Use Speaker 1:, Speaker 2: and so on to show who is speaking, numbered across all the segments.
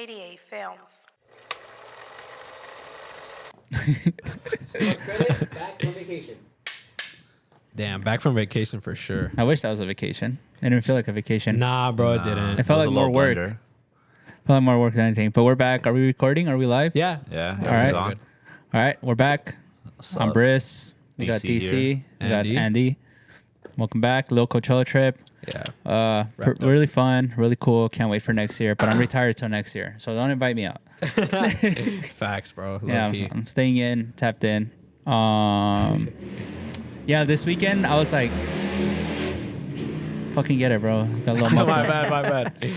Speaker 1: 88 Films.
Speaker 2: Back from vacation. Damn, back from vacation for sure.
Speaker 3: I wish that was a vacation. It didn't feel like a vacation.
Speaker 2: Nah, bro, it didn't.
Speaker 3: It felt like more work.
Speaker 4: Blender.
Speaker 3: Felt like more work than anything. But we're back. Are we recording? Are we live?
Speaker 2: Yeah.
Speaker 4: Yeah.
Speaker 3: All right.
Speaker 4: On.
Speaker 3: All right. We're back. I'm Briss. We got
Speaker 4: DC
Speaker 3: DC.
Speaker 4: here.
Speaker 3: We got
Speaker 2: Andy.
Speaker 3: Andy. Welcome back. Little Coachella trip.
Speaker 2: Yeah.
Speaker 3: Really fun. Really cool. Can't wait for next year. But I'm retired till next year. So don't invite me out.
Speaker 2: Facts, bro.
Speaker 3: Yeah,
Speaker 2: Low-key.
Speaker 3: I'm staying in, tapped in. Yeah, this weekend I was like, fucking get it, bro. Got a little
Speaker 2: my
Speaker 3: muffled.
Speaker 2: bad.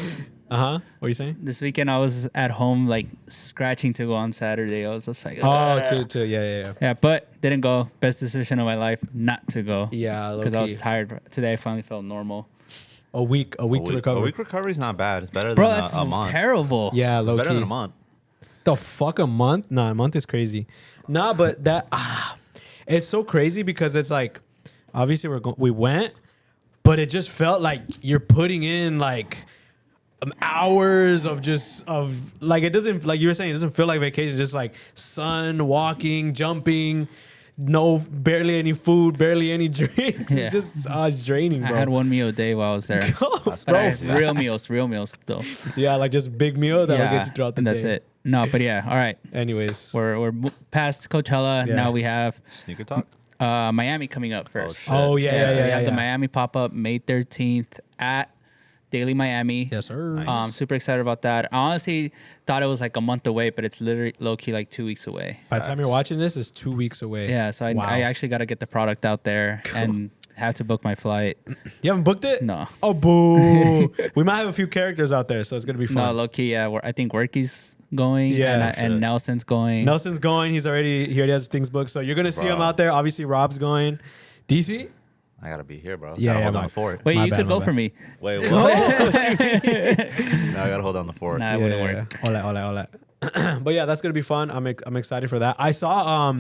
Speaker 2: What are you saying?
Speaker 3: This weekend I was at home like scratching to go on Saturday. I was just like,
Speaker 2: Oh, yeah.
Speaker 3: yeah, but didn't go. Best decision of my life not to go.
Speaker 2: Yeah,
Speaker 3: because I was
Speaker 2: low-key.
Speaker 3: tired. Today I finally felt normal.
Speaker 2: A week to recover.
Speaker 4: A week recovery is not bad. It's better
Speaker 3: Bro,
Speaker 4: than
Speaker 3: that's
Speaker 4: a month.
Speaker 3: terrible.
Speaker 2: Yeah,
Speaker 4: It's
Speaker 2: low
Speaker 4: better
Speaker 2: key.
Speaker 4: than a month.
Speaker 2: The fuck, a month? Nah, a month is crazy. Nah, but that it's so crazy because it's like obviously we went, but it just felt like you're putting in like hours of like, it doesn't, like you were saying, it doesn't feel like vacation. Just like sun, walking, jumping, barely any food, barely any drinks.
Speaker 3: Yeah.
Speaker 2: It's just it's draining,
Speaker 3: I
Speaker 2: bro.
Speaker 3: had one meal a day while I was there. But I had real meals though.
Speaker 2: Yeah, like just big meal that will get you throughout the
Speaker 3: and
Speaker 2: day.
Speaker 3: that's it. No, but yeah, all right.
Speaker 2: Anyways,
Speaker 3: We're past Coachella.
Speaker 2: Yeah.
Speaker 3: Now we have
Speaker 4: Sneaker talk.
Speaker 3: Miami coming up first.
Speaker 4: shit.
Speaker 2: oh yeah,
Speaker 3: So we
Speaker 2: yeah.
Speaker 3: have the Miami pop-up May 13th at Daily Miami.
Speaker 2: Yes, sir.
Speaker 3: Super excited about that. I honestly thought it was like a month away, but it's literally low-key like 2 weeks away.
Speaker 2: By the time you're watching this, it's 2 weeks away.
Speaker 3: Yeah, so I actually got to get the product out there and have to book my flight.
Speaker 2: You haven't booked it?
Speaker 3: No.
Speaker 2: Oh, boo. We might have a few characters out there, so it's going to be
Speaker 3: No,
Speaker 2: fun.
Speaker 3: low-key, yeah. I think Worky's going
Speaker 2: Yeah,
Speaker 3: and Nelson's going.
Speaker 2: Nelson's going. He already has things booked. So you're going to see
Speaker 4: Bro.
Speaker 2: him out there. Obviously, Rob's going. DC?
Speaker 4: I gotta be here, bro.
Speaker 2: Yeah,
Speaker 4: Gotta hold
Speaker 2: yeah,
Speaker 4: down the fort.
Speaker 3: Wait,
Speaker 2: My
Speaker 3: you
Speaker 2: bad,
Speaker 3: could
Speaker 2: my
Speaker 3: go
Speaker 2: bad.
Speaker 3: for me.
Speaker 4: Wait, what? No, I gotta hold down the fort.
Speaker 3: Nah, it wouldn't work.
Speaker 2: Hola. But yeah, that's going to be fun. I'm excited for that. I saw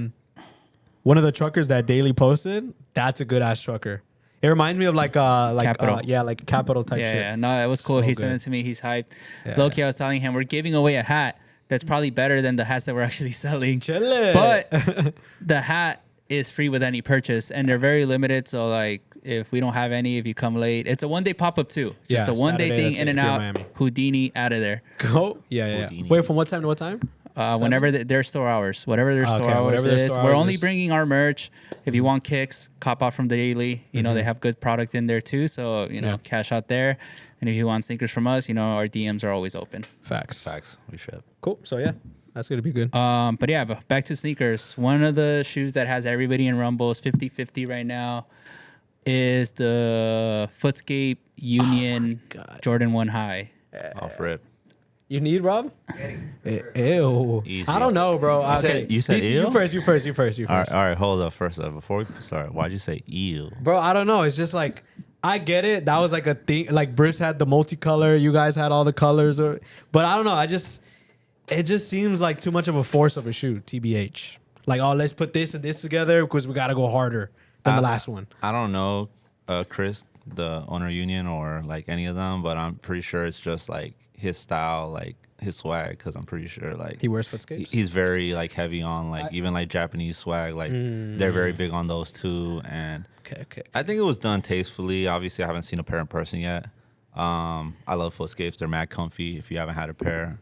Speaker 2: one of the truckers that Daily posted. That's a good-ass trucker. It reminds me of like
Speaker 3: Capital.
Speaker 2: like Capital type shit.
Speaker 3: Yeah, no, it was cool.
Speaker 2: So
Speaker 3: He sent
Speaker 2: good.
Speaker 3: it to me. He's hyped.
Speaker 2: Yeah.
Speaker 3: Low-key, I was telling him we're giving away a hat that's probably better than the hats that we're actually selling.
Speaker 2: Chile.
Speaker 3: But the hat is free with any purchase, and they're very limited. So like, if we don't have any, if you come late, it's a one-day pop-up too. Just
Speaker 2: Yeah,
Speaker 3: a one-day
Speaker 2: Saturday,
Speaker 3: thing
Speaker 2: that's
Speaker 3: in
Speaker 2: it
Speaker 3: and
Speaker 2: if you're in
Speaker 3: out.
Speaker 2: Miami.
Speaker 3: Houdini out of there.
Speaker 2: Go. Yeah.
Speaker 4: Houdini.
Speaker 2: Wait, from what time to what time?
Speaker 3: Whenever their store hours, whatever their store
Speaker 2: Okay,
Speaker 3: hours
Speaker 2: whatever their
Speaker 3: is.
Speaker 2: store
Speaker 3: We're
Speaker 2: hours
Speaker 3: only
Speaker 2: is.
Speaker 3: bringing our merch. If you want kicks, cop out from the Daily. You know, they have good product in there too. So,
Speaker 2: Yeah.
Speaker 3: cash out there. And if you want sneakers from us, our DMs are always open.
Speaker 2: Facts.
Speaker 4: We should.
Speaker 2: Cool. So yeah, that's going to be good.
Speaker 3: But yeah, back to sneakers. One of the shoes that has everybody in Rumbles 50-50 right now is the Footscape Union Jordan 1 High.
Speaker 4: Off rip.
Speaker 2: You need Rob? Ew.
Speaker 4: Easy.
Speaker 2: I don't know, bro.
Speaker 4: You said
Speaker 2: DC,
Speaker 4: ew?
Speaker 2: You first.
Speaker 4: All right, hold up. First, before we start, why'd you say ew?
Speaker 2: Bro, I don't know. It's just like, I get it. That was like a thing. Like Briss had the multicolor. You guys had all the colors. But I don't know. It just seems like too much of a force of a shoe, TBH. Like, oh, let's put this and this together because we got to go harder than the last one.
Speaker 4: I don't know, Chris, the owner union, or like any of them, but I'm pretty sure it's just like his style, like his swag, because I'm pretty sure like
Speaker 2: He wears Footscapes?
Speaker 4: he's very like heavy on like even like Japanese swag, like they're very big on those too. And
Speaker 2: Okay.
Speaker 4: I think it was done tastefully. Obviously, I haven't seen a pair in person yet. I love Footscapes. They're mad comfy. If you haven't had a pair,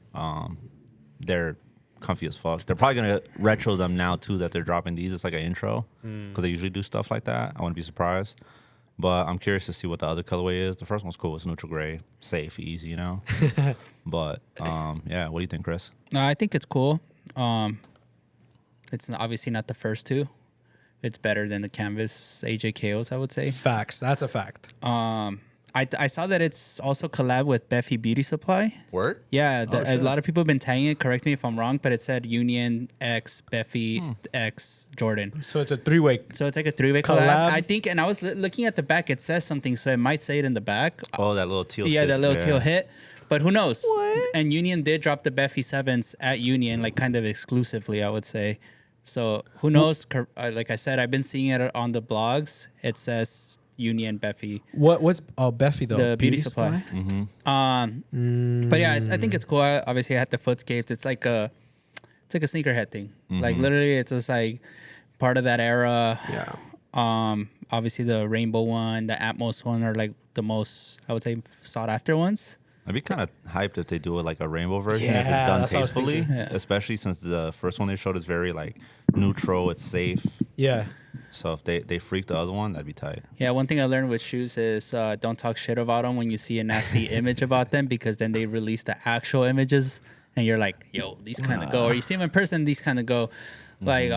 Speaker 4: they're comfy as fuck. They're probably gonna retro them now too that they're dropping these. It's like an intro because they usually do stuff like that. I wouldn't be surprised. But I'm curious to see what the other colorway is. The first one's cool. It's neutral gray, safe, easy, But yeah, what do you think, Chris?
Speaker 3: I think it's cool. It's obviously not the first two. It's better than the Canvas AJKOs, I would say.
Speaker 2: Facts. That's a fact.
Speaker 3: I saw that it's also collab with Beffy Beauty Supply.
Speaker 4: Word?
Speaker 3: Yeah, a
Speaker 4: shit.
Speaker 3: lot of people have been tagging it. Correct me if I'm wrong, but it said Union X Beffy X Jordan.
Speaker 2: So it's a three-way.
Speaker 3: So it's like a three-way collab.
Speaker 2: Collab.
Speaker 3: I think, and I was looking at the back. It says something, so it might say it in the back.
Speaker 4: Oh, that little teal.
Speaker 3: Yeah,
Speaker 4: stick.
Speaker 3: that little teal hit. But who knows?
Speaker 2: What?
Speaker 3: And Union did drop the Beffy 7s at Union, like kind of exclusively, I would say. So who knows? Like I said, I've been seeing it on the blogs. It says Union, Beffy.
Speaker 2: What's Beffy though?
Speaker 3: The beauty supply. But yeah, I think it's cool. Obviously, I had the Footscapes. It's like a sneakerhead thing. Like literally, it's just like part of that era.
Speaker 2: Yeah.
Speaker 3: Obviously the Rainbow one, the Atmos one are like the most, I would say, sought after ones.
Speaker 4: I'd be kind of hyped if they do it like a rainbow version if
Speaker 2: Yeah,
Speaker 4: it's done
Speaker 2: that's what I was
Speaker 4: tastefully,
Speaker 2: thinking.
Speaker 3: Yeah.
Speaker 4: especially since the first one they showed is very like neutral, it's safe.
Speaker 2: Yeah.
Speaker 4: So if they freak the other one, that'd be tight.
Speaker 3: Yeah, one thing I learned with shoes is don't talk shit about them when you see a nasty image about them, because then they release the actual images and you're like, yo, these kind of go. Or you see them in person, these kind of go. Like,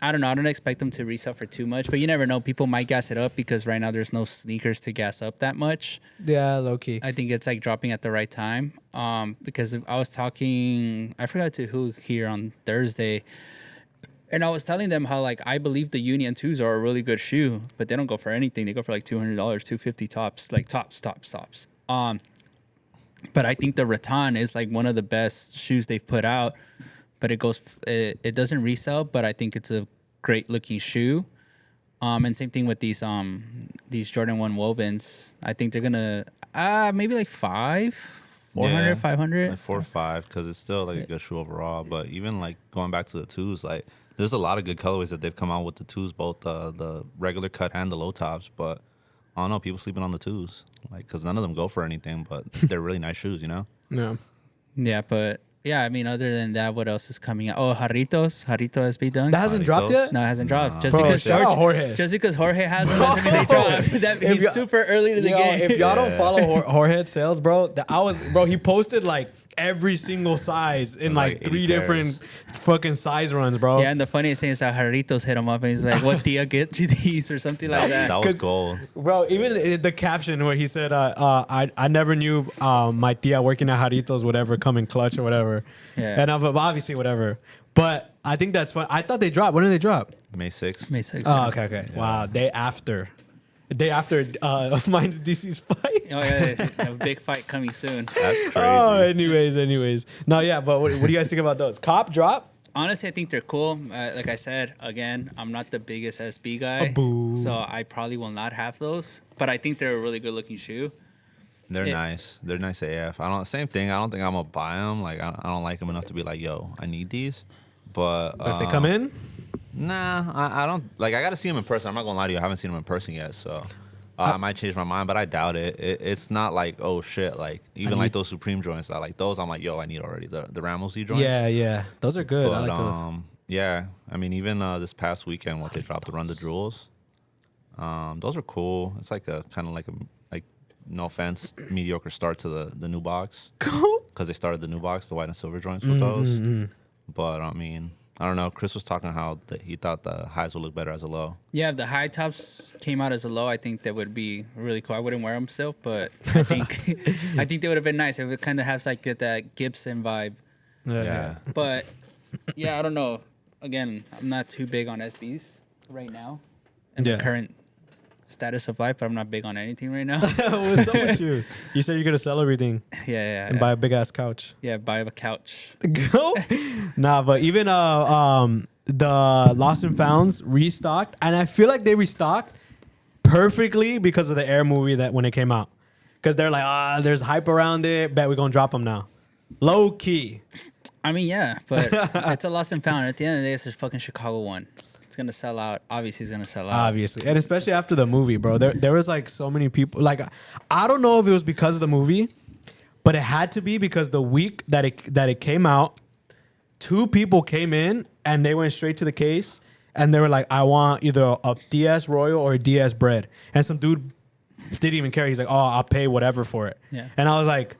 Speaker 3: I don't know. I don't expect them to resell for too much, but you never know. People might gas it up because right now there's no sneakers to gas up that much.
Speaker 2: Yeah, low key.
Speaker 3: I think it's like dropping at the right time. Because I was talking, I forgot to who here on Thursday, and I was telling them how like I believe the Union 2s are a really good shoe, but they don't go for anything. They go for like $200, $250 tops, like tops. But I think the Rattan is like one of the best shoes they've put out. But it doesn't resell, but I think it's a great looking shoe. And same thing with these Jordan 1 wovens. I think they're gonna maybe like 400, 500.
Speaker 4: Like 4 or 5, because it's still like a good shoe overall. But even like going back to the 2s, like there's a lot of good colorways that they've come out with the 2s, both the regular cut and the low tops. But I don't know, people sleeping on the 2s, like because none of them go for anything, but they're really nice shoes, you know?
Speaker 2: Yeah.
Speaker 3: Yeah, but yeah, I mean, other than that, what else is coming out? Oh, Jarrito SB Dunks.
Speaker 2: That hasn't dropped yet?
Speaker 3: No, it hasn't dropped. Just
Speaker 2: Bro,
Speaker 3: because
Speaker 2: shout out Jorge.
Speaker 3: Jorge has them doesn't mean they dropped. He's super early to the game.
Speaker 2: If y'all don't follow Jorge sales, bro, he posted like every single size in like
Speaker 4: 80
Speaker 2: 3
Speaker 4: pairs.
Speaker 2: different fucking size runs, bro.
Speaker 3: Yeah, and the funniest thing is how Jarritos hit him up and he's like, "What tia get you these?" or something like that.
Speaker 4: That was gold.
Speaker 2: Bro, even the caption where he said, I never knew my tia working at Jarritos would ever come in clutch or whatever.
Speaker 3: Yeah.
Speaker 2: And obviously whatever. But I think that's fun. I thought they dropped. When did they drop?
Speaker 4: May 6th.
Speaker 3: May 6th.
Speaker 2: Oh, okay. Yeah. Wow. Day after mine's DC's fight.
Speaker 3: Oh yeah, a big fight coming soon.
Speaker 4: That's crazy.
Speaker 2: Oh, anyways. No, yeah, but what do you guys think about those? Cop drop?
Speaker 3: Honestly, I think they're cool. Like I said, again, I'm not the biggest SB guy,
Speaker 2: boo.
Speaker 3: so I probably will not have those. But I think they're a really good looking shoe.
Speaker 4: They're nice. They're nice AF. Same thing. I don't think I'm gonna buy them. Like I don't like them enough to be like, yo, I need these. But
Speaker 2: If they come in?
Speaker 4: nah, I don't. Like I gotta see them in person. I'm not gonna lie to you. I haven't seen them in person yet, so I might change my mind. But I doubt it. It's not like, oh shit. Like even like those Supreme joints. I like those. I'm like, yo, I need already the Ramos joints.
Speaker 2: Yeah. Those are good. I
Speaker 4: But
Speaker 2: like those.
Speaker 4: yeah. I mean, even this past weekend, what they dropped, the Run the Jewels. Those are cool. It's like a kind of like no offense, mediocre start to the new box, because they started the new box, the white and silver joints with those. But I mean, I don't know. Chris was talking how he thought the highs would look better as a low.
Speaker 3: Yeah, if the high tops came out as a low, I think that would be really cool. I wouldn't wear them still, but I think I think they would have been nice. It would kind of have like that Gibson vibe.
Speaker 4: Yeah.
Speaker 3: But yeah, I don't know. Again, I'm not too big on SBs right now in the current status of life, but I'm not big on anything right now.
Speaker 2: What's up with you? You said you're gonna sell everything and buy a big ass couch.
Speaker 3: Yeah, buy a couch.
Speaker 2: Go. Nah, but even the Lost and Founds restocked, and I feel like they restocked perfectly because of the Air movie that when it came out, because they're like, there's hype around it. Bet we're gonna drop them now, low key.
Speaker 3: I mean, yeah, but it's a Lost and Found. At the end of the day, it's a fucking Chicago one. It's gonna sell out. Obviously, it's gonna sell out.
Speaker 2: Obviously, and especially after the movie, bro. There was like so many people. Like, I don't know if it was because of the movie, but it had to be because the week that it came out, 2 people came in and they went straight to the case and they were like, I want either a DS Royal or a DS Bread. And some dude didn't even care. He's like, oh, I'll pay whatever for it.
Speaker 3: Yeah.
Speaker 2: And I was like,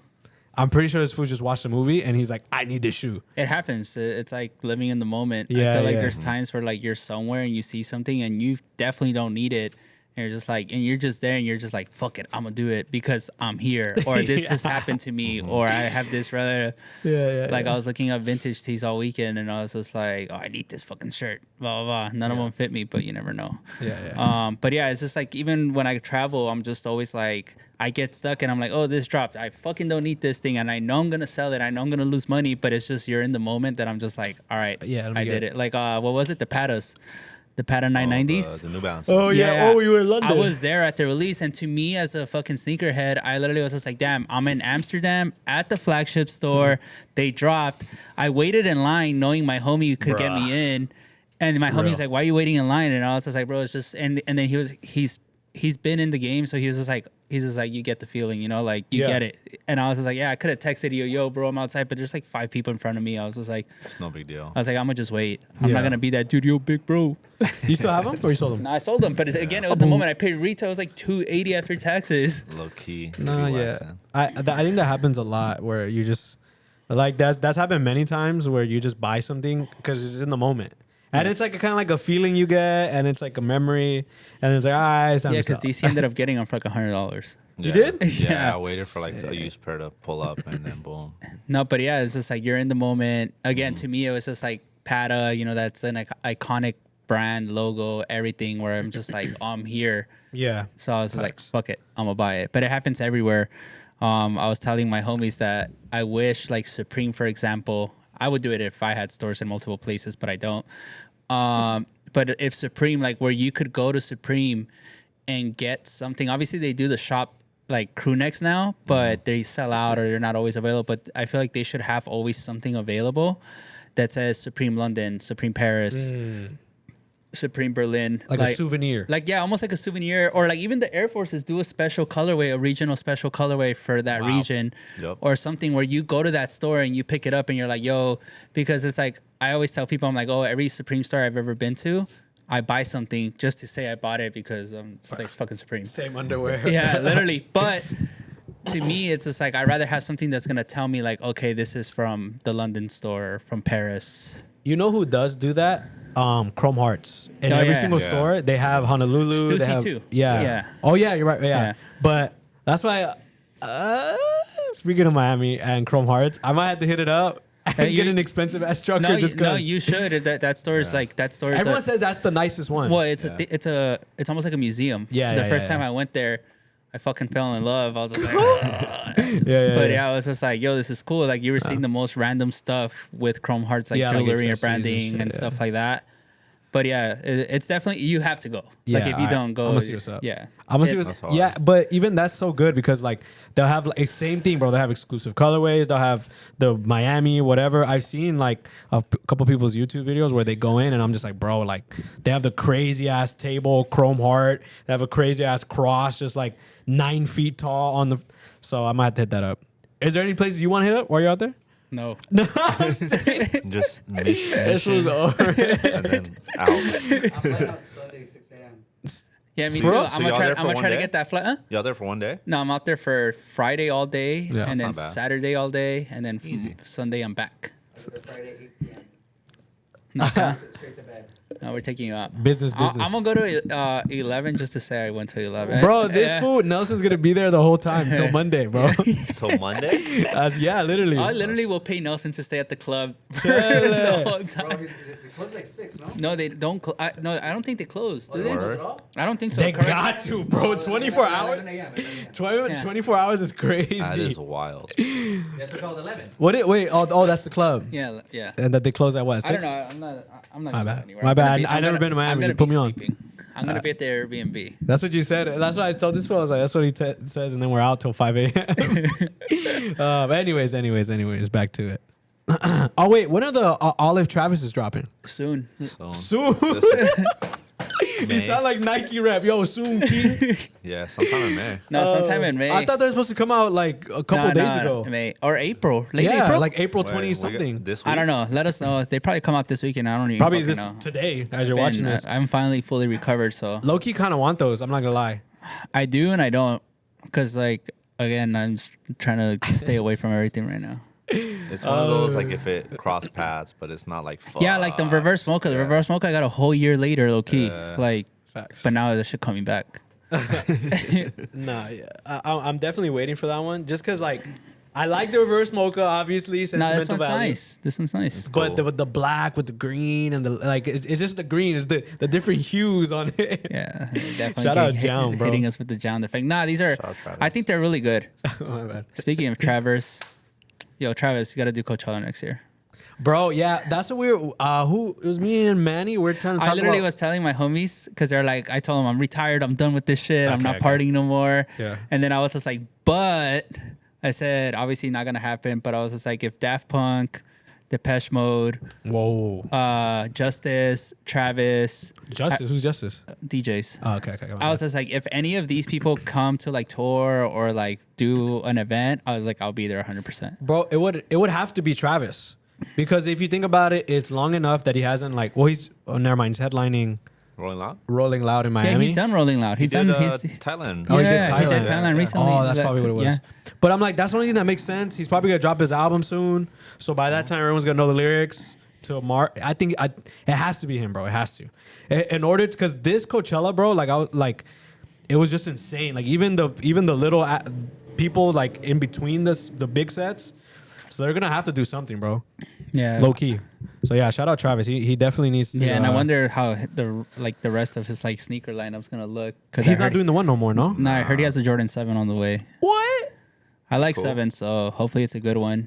Speaker 2: I'm pretty sure this fool just watched the movie and he's like, I need this shoe.
Speaker 3: It happens. It's like living in the moment.
Speaker 2: Yeah,
Speaker 3: I feel like
Speaker 2: yeah.
Speaker 3: there's times where like you're somewhere and you see something and you definitely don't need it. And you're just like, and you're just there and you're just like, fuck it, I'm gonna do it because I'm here. Or this just happened to me. Or I have this relative.
Speaker 2: Yeah.
Speaker 3: Like I was looking up vintage tees all weekend and I was just like, oh, I need this fucking shirt. Blah, blah, blah. None of them fit me, but you never know.
Speaker 2: Yeah.
Speaker 3: But yeah, it's just like, even when I travel, I'm just always like, I get stuck and I'm like, oh, this dropped. I fucking don't need this thing. And I know I'm going to sell it. I know I'm going to lose money, but it's just, you're in the moment that I'm just like, all right,
Speaker 2: Yeah,
Speaker 3: I did it. Like, what was it? The Patas. the Pattern 990s.
Speaker 4: The New Balance.
Speaker 2: Oh yeah. Oh, you were in London.
Speaker 3: I was there at the release, and to me, as a fucking sneakerhead, I literally was just like, "Damn, I'm in Amsterdam at the flagship store. They dropped. I waited in line, knowing my homie could get me in, and my homie's like, "Why are you waiting in line?" And I was just like, "Bro, it's just." And then he's been in the game, so he's just like, you get the feeling, you know, like you get it. And I was just like, yeah, I could have texted you, yo, bro, I'm outside, but there's like 5 people in front of me. I was just like,
Speaker 4: It's no big deal.
Speaker 3: I was like, I'm gonna just wait. I'm not gonna be that dude, yo, big bro.
Speaker 2: You still have them, or you sold them?
Speaker 3: No, I sold them, but again, it was the moment I paid retail. It was like $280 after taxes.
Speaker 4: Low key.
Speaker 2: No, yeah. I think that happens a lot where you just like that's happened many times where you just buy something because it's in the moment. And it's like kind of like a feeling you get, and it's like a memory, and it's like, all right, it's time to
Speaker 3: because
Speaker 2: sell.
Speaker 3: DC ended up getting them for like $100.
Speaker 2: You did?
Speaker 4: Yeah,
Speaker 3: Yeah.
Speaker 4: I waited for like a used pair to pull up, and then boom.
Speaker 3: No, but yeah, it's just like you're in the moment. Again, to me, it was just like Pata, you know, that's an iconic brand logo, everything. Where I'm just like, oh, I'm here.
Speaker 2: Yeah.
Speaker 3: So I was just like, fuck it, I'm gonna buy it. But it happens everywhere. I was telling my homies that I wish, like Supreme, for example, I would do it if I had stores in multiple places, but I don't. But if Supreme, like where you could go to Supreme and get something, obviously they do the shop like crew necks now, but they sell out or they're not always available. But I feel like they should have always something available that says Supreme London, Supreme Paris, Supreme Berlin,
Speaker 2: Like a souvenir.
Speaker 3: like yeah, almost like a souvenir, or like even the Air Forces do a special colorway, a regional special colorway for that region, or something where you go to that store and you pick it up and you're like, yo, because it's like I always tell people, I'm like, oh, every Supreme store I've ever been to, I buy something just to say I bought it because I'm just like, it's fucking Supreme.
Speaker 2: Same underwear.
Speaker 3: Yeah, literally. But to me, it's just like I'd rather have something that's gonna tell me like, okay, this is from the London store, from Paris.
Speaker 2: You know who does do that? Chrome Hearts. In every single store, they have Honolulu.
Speaker 3: Stussy
Speaker 2: they have,
Speaker 3: too.
Speaker 2: Yeah.
Speaker 3: Yeah.
Speaker 2: Oh yeah, you're right. Yeah.
Speaker 3: Yeah.
Speaker 2: But that's why. Speaking of Miami and Chrome Hearts, I might have to hit it up and get an expensive ass trucker
Speaker 3: No,
Speaker 2: just because.
Speaker 3: no, you should. That store is like that store.
Speaker 2: Everyone says that's the nicest one.
Speaker 3: Well, it's it's almost like a museum.
Speaker 2: Yeah,
Speaker 3: The
Speaker 2: yeah,
Speaker 3: first
Speaker 2: yeah,
Speaker 3: time
Speaker 2: yeah.
Speaker 3: I went there, I fucking fell in love. I was just like,
Speaker 2: But
Speaker 3: I was just like, yo, this is cool. Like you were seeing the most random stuff with Chrome Hearts, like
Speaker 2: Yeah, like
Speaker 3: jewelry and
Speaker 2: accessories and
Speaker 3: branding
Speaker 2: shit,
Speaker 3: and
Speaker 2: yeah.
Speaker 3: stuff like that. But yeah, it's definitely, you have to go. Like if you don't go,
Speaker 2: I'm gonna see what's up.
Speaker 3: Yeah,
Speaker 2: I'm gonna see
Speaker 4: That's
Speaker 2: what's
Speaker 4: hard.
Speaker 2: Yeah, but even that's so good because like they'll have like same thing, bro. They have exclusive colorways. They'll have the Miami, whatever. I've seen like a couple people's YouTube videos where they go in and I'm just like, bro, like they have the crazy ass table, Chrome Heart. They have a crazy ass cross, just like 9 feet tall on the. So I might have to hit that up. Is there any places you want to hit up while you're out there?
Speaker 3: no.
Speaker 4: Just
Speaker 2: This was over.
Speaker 4: and then out.
Speaker 1: I'm flying out Sunday, 6 a.m.
Speaker 3: Yeah, me
Speaker 2: Bro,
Speaker 3: too.
Speaker 2: so
Speaker 3: I'm
Speaker 4: y'all
Speaker 3: gonna
Speaker 4: there for one
Speaker 3: try to
Speaker 4: day?
Speaker 3: get that flight. Huh?
Speaker 4: Y'all there for one day?
Speaker 3: No, I'm out there for Friday all day,
Speaker 2: Yeah.
Speaker 3: and then
Speaker 4: That's not bad.
Speaker 3: Saturday all day, and then
Speaker 4: Easy.
Speaker 3: Sunday I'm back.
Speaker 1: Friday, 8 p.m.
Speaker 3: No,
Speaker 1: Straight to bed.
Speaker 3: no, we're taking you out.
Speaker 2: Business.
Speaker 3: I'm gonna go to 11 just to say I went to 11.
Speaker 2: Bro, this
Speaker 3: Yeah.
Speaker 2: fool Nelson's gonna be there the whole time till Monday, bro.
Speaker 4: Till Monday?
Speaker 2: Yeah, literally.
Speaker 3: I literally will pay Nelson to stay at the club for
Speaker 2: Chile.
Speaker 3: the whole
Speaker 1: Bro,
Speaker 3: time.
Speaker 1: it closes like 6, no?
Speaker 3: No, they don't. No, I don't think they closed. Do
Speaker 1: They
Speaker 3: they?
Speaker 1: don't close
Speaker 4: Word.
Speaker 1: at all?
Speaker 3: I don't think so.
Speaker 2: They
Speaker 3: correct?
Speaker 2: got to, bro. 24 hours.
Speaker 1: 11 a.m.
Speaker 2: 24 hours is crazy.
Speaker 4: That is wild.
Speaker 1: That's called 11.
Speaker 2: What? Wait. Oh, that's the club.
Speaker 3: Yeah, yeah.
Speaker 2: And that they close at what? 6?
Speaker 3: I don't know. I'm not.
Speaker 2: My
Speaker 3: going
Speaker 2: bad.
Speaker 3: anywhere.
Speaker 2: My
Speaker 3: I'm gonna
Speaker 2: bad.
Speaker 3: be-
Speaker 2: I
Speaker 3: I'm
Speaker 2: never
Speaker 3: gonna-
Speaker 2: been to Miami.
Speaker 3: I'm
Speaker 2: You
Speaker 3: gonna
Speaker 2: put
Speaker 3: be
Speaker 2: me on.
Speaker 3: sleeping. I'm gonna be at the Airbnb.
Speaker 2: That's what you said. That's what I told this fellow. I was like, that's what he says, and then we're out till 5 a.m. Anyways, back to it. Oh wait, when are the Olive Travises dropping?
Speaker 3: Soon.
Speaker 4: So,
Speaker 2: Soon. You sound like Nike rep. Yo, soon, King.
Speaker 4: yeah, sometime in May.
Speaker 3: No, sometime in May.
Speaker 2: I thought they were supposed to come out like a couple days ago.
Speaker 3: May or April. Late
Speaker 2: Yeah,
Speaker 3: April.
Speaker 2: like April
Speaker 4: Wait,
Speaker 2: 20
Speaker 4: we got
Speaker 2: something.
Speaker 4: This week?
Speaker 3: I don't know. Let us know. They probably come out this weekend. I don't even
Speaker 2: Probably
Speaker 3: fucking
Speaker 2: this
Speaker 3: know.
Speaker 2: today as you're
Speaker 3: Man,
Speaker 2: watching this.
Speaker 3: I'm finally fully recovered, so
Speaker 2: Low key kind of want those. I'm not gonna lie.
Speaker 3: I do and I don't, because like again, I'm just trying to stay away from everything right now.
Speaker 4: It's one of those like if it cross paths, but it's not like fuck.
Speaker 3: Yeah, like the reverse mocha. The reverse mocha I got a whole year later, low key. Like,
Speaker 2: Facts.
Speaker 3: but now this shit coming back.
Speaker 2: Nah, yeah. I'm definitely waiting for that one just because like I like the reverse mocha, obviously.
Speaker 3: No,
Speaker 2: Sentimental
Speaker 3: this one's
Speaker 2: value.
Speaker 3: nice. This one's nice.
Speaker 2: But
Speaker 4: Cool.
Speaker 2: the black with the green and the like, it's just the green. It's the different hues on it.
Speaker 3: Yeah, definitely.
Speaker 2: Shout out Jown, bro.
Speaker 3: Hitting us with the Jown effect. Nah, these are.
Speaker 4: Shout out Travis.
Speaker 3: I think they're really good.
Speaker 2: My bad.
Speaker 3: Speaking of Travis, yo, Travis, you got to do Coachella next year.
Speaker 2: Bro, yeah, that's what who it was me and Manny. We're trying to talk
Speaker 3: I literally
Speaker 2: about.
Speaker 3: was telling my homies because they're like, I told them I'm retired, I'm done with this shit, I'm
Speaker 2: Okay,
Speaker 3: not
Speaker 2: okay.
Speaker 3: partying no more.
Speaker 2: Yeah.
Speaker 3: And then I was just like, but I said, obviously not gonna happen. But I was just like, if Daft Punk, Depeche Mode,
Speaker 2: Whoa.
Speaker 3: Justice, Travis,
Speaker 2: Justice? Who's Justice?
Speaker 3: DJs.
Speaker 2: Oh, okay.
Speaker 3: I was just like, if any of these people come to like tour or like do an event, I was like, I'll be there 100%.
Speaker 2: Bro, it would have to be Travis. Because if you think about it, it's long enough that he hasn't never mind, he's headlining
Speaker 4: Rolling Loud.
Speaker 2: Rolling Loud in Miami.
Speaker 3: Yeah, he's done Rolling Loud. He's
Speaker 4: He did,
Speaker 3: done his.
Speaker 4: Thailand.
Speaker 2: Oh, he did
Speaker 3: Yeah, he did
Speaker 2: Thailand.
Speaker 3: Thailand recently.
Speaker 2: Oh, that's
Speaker 3: Like,
Speaker 2: probably what it was.
Speaker 3: yeah.
Speaker 2: But I'm like, that's the only thing that makes sense. He's probably gonna drop his album soon. So by that time, everyone's gonna know the lyrics to Mark. I think it has to be him, bro. It has to. In order, because this Coachella, bro, it was just insane. Like even the little people like in between the big sets. So they're gonna have to do something, bro.
Speaker 3: Yeah.
Speaker 2: Low key. So yeah, shout out Travis. He definitely needs to.
Speaker 3: Yeah, and I wonder how the rest of his like sneaker lineup's gonna look.
Speaker 2: He's not doing the one no more, no.
Speaker 3: No, I heard he has a Jordan 7 on the way.
Speaker 2: What?
Speaker 3: I like
Speaker 4: Cool.
Speaker 3: 7, so hopefully it's a good one.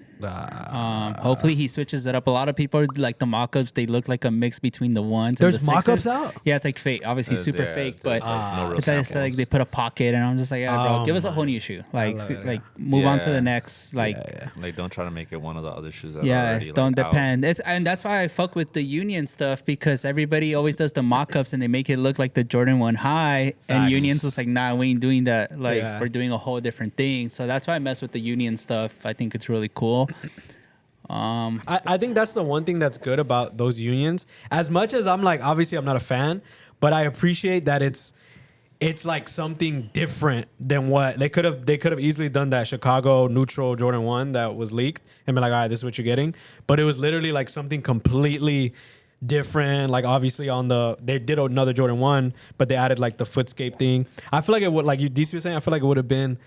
Speaker 3: Hopefully he switches it up. A lot of people like the mock-ups. They look like a mix between the ones.
Speaker 2: There's
Speaker 3: and the
Speaker 2: mock-ups
Speaker 3: sixes.
Speaker 2: out?
Speaker 3: Yeah, it's like fake. Obviously super
Speaker 4: Yeah,
Speaker 3: fake,
Speaker 4: there's,
Speaker 3: but
Speaker 4: no real
Speaker 3: it's like
Speaker 4: samples.
Speaker 3: they put a pocket, and I'm just like, yeah, bro,
Speaker 2: Oh
Speaker 3: give us a whole
Speaker 2: my.
Speaker 3: new shoe. Like,
Speaker 2: love it,
Speaker 3: like move on to
Speaker 4: Yeah.
Speaker 3: the next. Like,
Speaker 4: Like, don't try to make it one of the other shoes that are
Speaker 3: yeah,
Speaker 4: already,
Speaker 3: don't
Speaker 4: like, out.
Speaker 3: depend. And that's why I fuck with the Union stuff because everybody always does the mock-ups and they make it look like the Jordan 1 high, and
Speaker 2: Facts.
Speaker 3: Union's just like, nah, we ain't doing that. Like,
Speaker 2: Yeah.
Speaker 3: we're doing a whole different thing. So that's why I mess with the Union stuff. I think it's really cool.
Speaker 2: I think that's the one thing that's good about those unions. As much as I'm like, obviously I'm not a fan, but I appreciate that it's like something different than what they could have easily done that Chicago neutral Jordan 1 that was leaked and been like, all right, this is what you're getting. But it was literally like something completely different. Like obviously they did another Jordan 1, but they added like the footscape thing. I feel like it would, like you DC was saying, I feel like it would have been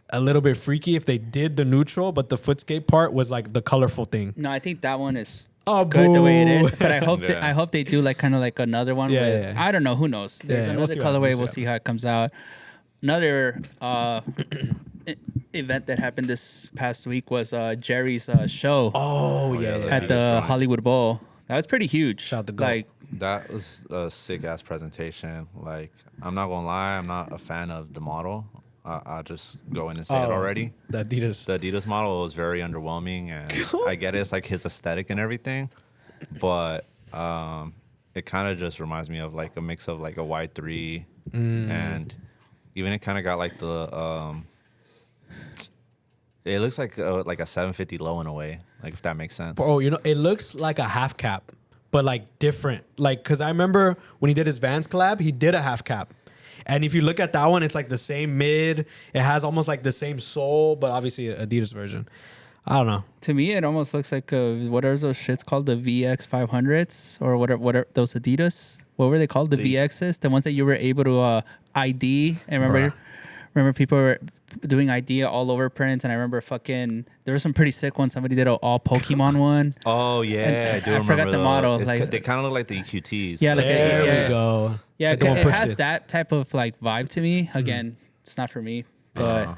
Speaker 2: a little bit freaky if they did the neutral, but the footscape part was like the colorful thing.
Speaker 3: No, I think that one is
Speaker 2: Oh,
Speaker 3: good the way it
Speaker 2: boo.
Speaker 3: is. But I hope
Speaker 4: Yeah.
Speaker 3: I hope they do like kind of like another one.
Speaker 2: Yeah,
Speaker 3: with,
Speaker 2: yeah.
Speaker 3: I don't know. Who knows? There's
Speaker 2: Yeah, we'll
Speaker 3: another
Speaker 2: see what happens,
Speaker 3: colorway.
Speaker 2: yeah.
Speaker 3: We'll see how it comes out. Another event that happened this past week was Jerry's show
Speaker 2: Oh
Speaker 4: yeah,
Speaker 2: yeah.
Speaker 3: at the Hollywood Bowl. That was pretty huge.
Speaker 2: Shout out to GOAT.
Speaker 3: Like,
Speaker 4: That was a sick ass presentation. Like, I'm not gonna lie, I'm not a fan of the model. I'll just go in and say it already.
Speaker 2: The Adidas.
Speaker 4: The Adidas model was very underwhelming, and I get it's like his aesthetic and everything, but it kind of just reminds me of like a mix of like a Y3, and even it kind of got like the it looks like a 750 low in a way, like if that makes sense.
Speaker 2: Oh, it looks like a half cap, but like different. Like, cause I remember when he did his Vans collab, he did a half cap. And if you look at that one, it's like the same mid. It has almost like the same sole, but obviously Adidas version. I don't know.
Speaker 3: to me, it almost looks like what are those shits called? The VX 500s or what are those Adidas? What were they called? The VXs, the ones that you were able to ID. And remember people were doing ID all over prints. And I remember there were some pretty sick ones. Somebody did an all Pokemon one.
Speaker 4: Oh yeah,
Speaker 3: And
Speaker 4: I do
Speaker 3: I
Speaker 4: remember
Speaker 3: forgot the model,
Speaker 4: It's
Speaker 3: like-
Speaker 4: they kind of look like the EQTs.
Speaker 3: Yeah, like
Speaker 2: There
Speaker 3: yeah.
Speaker 2: we go.
Speaker 3: Yeah,
Speaker 2: Like the one
Speaker 3: it
Speaker 2: pushed
Speaker 3: has
Speaker 2: it.
Speaker 3: that type of like vibe to me. Again, it's not for me, but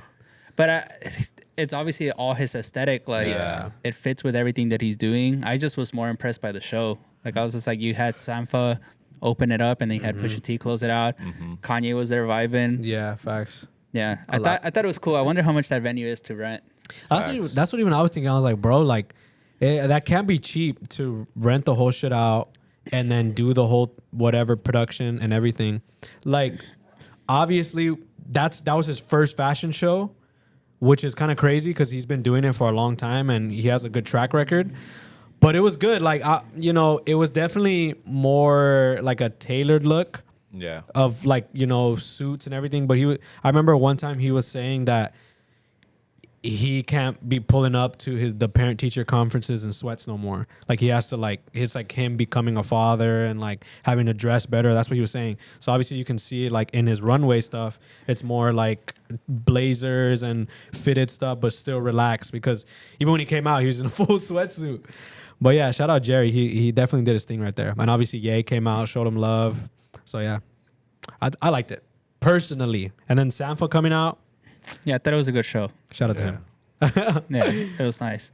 Speaker 3: it's obviously all his aesthetic. Like
Speaker 4: Yeah.
Speaker 3: it fits with everything that he's doing. I just was more impressed by the show. Like I was just like, you had Sampha open it up, and then you had Pusha T close it out. Kanye was there vibing.
Speaker 2: Yeah, facts.
Speaker 3: Yeah, I thought it was cool. I wonder how much that venue is to rent.
Speaker 2: That's what even I was thinking. I was like, bro, like that can't be cheap to rent the whole shit out and then do the whole whatever production and everything. Like, obviously, that was his first fashion show, which is kind of crazy because he's been doing it for a long time and he has a good track record. But it was good. Like, it was definitely more like a tailored look
Speaker 4: Yeah.
Speaker 2: of like, suits and everything. But I remember one time he was saying that he can't be pulling up to the parent teacher conferences in sweats no more. Like he has to it's like him becoming a father and like having to dress better. That's what he was saying. So obviously you can see it like in his runway stuff. It's more like blazers and fitted stuff, but still relaxed because even when he came out, he was in a full sweatsuit. But yeah, shout out Jerry. He definitely did his thing right there. And obviously Ye came out, showed him love. So yeah, I liked it personally. And then Sampha coming out.
Speaker 3: Yeah, I thought it was a good show.
Speaker 2: Shout out to him.
Speaker 3: Yeah, it was nice.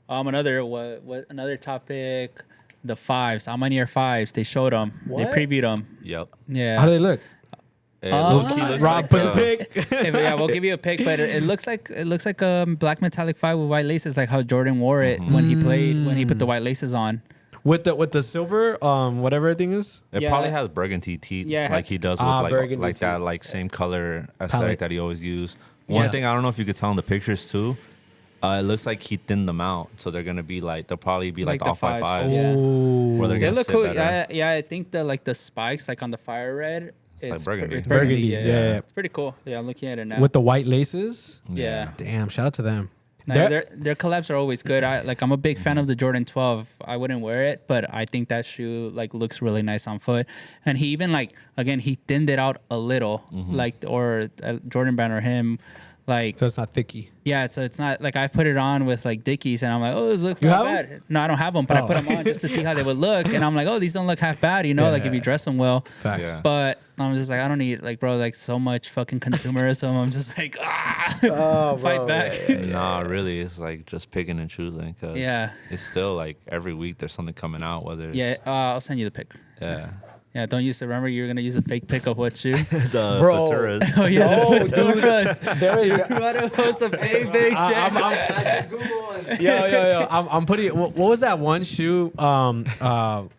Speaker 3: Another topic. The fives. How many are fives? They showed them.
Speaker 1: What?
Speaker 3: They previewed them.
Speaker 4: Yep.
Speaker 3: Yeah.
Speaker 2: How do they look?
Speaker 4: It looks
Speaker 2: Rob,
Speaker 4: like,
Speaker 2: put the pic.
Speaker 3: Yeah, we'll give you a pic, but it looks like a black metallic 5 with white laces, like how Jordan wore it when he put the white laces on.
Speaker 2: With the silver, whatever thing is.
Speaker 4: It
Speaker 3: Yeah.
Speaker 4: probably has burgundy teeth,
Speaker 3: Yeah.
Speaker 4: like he does with
Speaker 2: burgundy
Speaker 4: like that,
Speaker 2: teeth.
Speaker 4: like same color
Speaker 2: Palette.
Speaker 4: aesthetic that he always used. One
Speaker 3: Yeah.
Speaker 4: thing I don't know if you could tell in the pictures too. It looks like he thinned them out, so they're gonna be like they'll probably be like,
Speaker 3: Like the
Speaker 4: off by
Speaker 3: fives.
Speaker 4: fives.
Speaker 3: Yeah.
Speaker 4: Where they're
Speaker 3: They
Speaker 4: gonna
Speaker 3: look
Speaker 4: sit
Speaker 3: cool.
Speaker 4: better.
Speaker 3: Yeah, I think the spikes like on the fire red.
Speaker 4: like burgundy.
Speaker 3: It's
Speaker 2: Burgundy,
Speaker 3: Yeah,
Speaker 2: yeah.
Speaker 3: It's pretty cool. Yeah, I'm looking at it now.
Speaker 2: With the white laces.
Speaker 3: yeah.
Speaker 2: Damn, shout out to them.
Speaker 3: No,
Speaker 2: They're-
Speaker 3: their collabs are always good. I'm a big fan of the Jordan 12. I wouldn't wear it, but I think that shoe like looks really nice on foot. And he even he thinned it out a little, or Jordan Brand or him, like
Speaker 2: So it's not thicky.
Speaker 3: yeah. So it's not like I put it on with like Dickies, and I'm like, oh, this looks
Speaker 2: You
Speaker 3: not
Speaker 2: have
Speaker 3: bad. No, I don't have them, but I put them on just to see how they would look, and I'm like, oh, these don't look half bad, like if you dress them well.
Speaker 2: Facts.
Speaker 4: Yeah.
Speaker 3: But I'm just like, I don't need like, bro, like so much fucking consumerism. I'm just like, fight back.
Speaker 4: Nah, really, it's like just picking and choosing. Cause
Speaker 3: Yeah.
Speaker 4: it's still like every week there's something coming out. Whether it's,
Speaker 3: Yeah, I'll send you the pic.
Speaker 4: yeah,
Speaker 3: Yeah, don't use the. Remember, you're gonna use a fake pic of what shoe?
Speaker 4: the
Speaker 2: Bro.
Speaker 4: Futuras.
Speaker 3: Oh yeah,
Speaker 2: No,
Speaker 3: the
Speaker 2: dude.
Speaker 3: Futuras. You want to post a fake shit?
Speaker 1: I just Google and
Speaker 2: Yo. I'm putting. What was that one shoe? Fuck,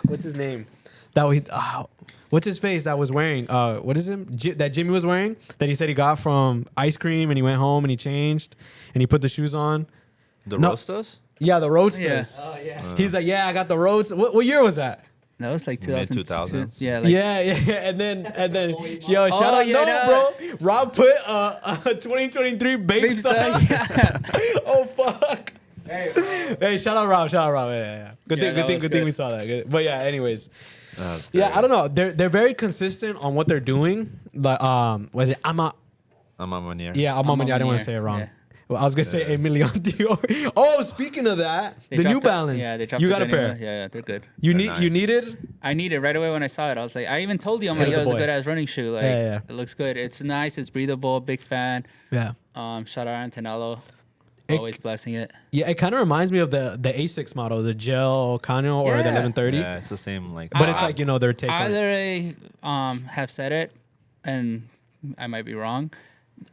Speaker 2: what's his name? That we. What's his face that was wearing? What is him? That Jimmy was wearing? That he said he got from ice cream, and he went home and he changed, and he put the shoes on.
Speaker 4: The
Speaker 2: No.
Speaker 4: Roastas?
Speaker 2: Yeah, the Roadsters.
Speaker 1: oh yeah.
Speaker 2: He's like, yeah, I got the Roads. What year was that?
Speaker 3: That was like 2000.
Speaker 4: Mid-2000s.
Speaker 3: Yeah, like,
Speaker 2: Yeah. And then yo, shout out,
Speaker 3: yeah,
Speaker 2: no, bro. Rob put 2023 Babe
Speaker 3: Babe
Speaker 2: stuff.
Speaker 3: stuff,
Speaker 2: Oh fuck. Hey, shout out Rob. Yeah. Good
Speaker 3: Yeah, that
Speaker 2: thing
Speaker 3: was
Speaker 2: we
Speaker 3: good.
Speaker 2: saw that. Good. But yeah, anyways.
Speaker 4: That's
Speaker 2: Yeah,
Speaker 4: great.
Speaker 2: I don't know. They're very consistent on what they're doing. Like was it
Speaker 4: I'm on one year.
Speaker 2: yeah, I'm on I didn't want
Speaker 3: Manier.
Speaker 2: to say it wrong.
Speaker 3: Yeah.
Speaker 2: Well, I was gonna say Emilion Dior. Oh, speaking of that,
Speaker 3: They
Speaker 2: the New
Speaker 3: dropped
Speaker 2: Balance.
Speaker 3: Yeah, they dropped
Speaker 2: you
Speaker 3: the
Speaker 2: got a
Speaker 3: Benny Hill.
Speaker 2: pair.
Speaker 3: Yeah, they're good.
Speaker 2: You
Speaker 4: They're
Speaker 2: you
Speaker 4: nice.
Speaker 2: needed?
Speaker 3: I need it right away when I saw it. I was like, I even told you, I'm
Speaker 2: Hit
Speaker 3: like,
Speaker 2: the
Speaker 3: yo, it's a
Speaker 2: boy.
Speaker 3: good ass running shoe. Like,
Speaker 2: Yeah.
Speaker 3: it looks good. It's nice. It's breathable. Big fan.
Speaker 2: Yeah.
Speaker 3: Shout out Antonello.
Speaker 2: It-
Speaker 3: Always blessing it.
Speaker 2: Yeah, it kind of reminds me of the A6 model, the gel Kano or the
Speaker 3: Yeah.
Speaker 2: 1130.
Speaker 4: Yeah, it's the same. Like,
Speaker 2: But it's like, their take
Speaker 3: I
Speaker 2: on it.
Speaker 3: literally have said it, and I might be wrong.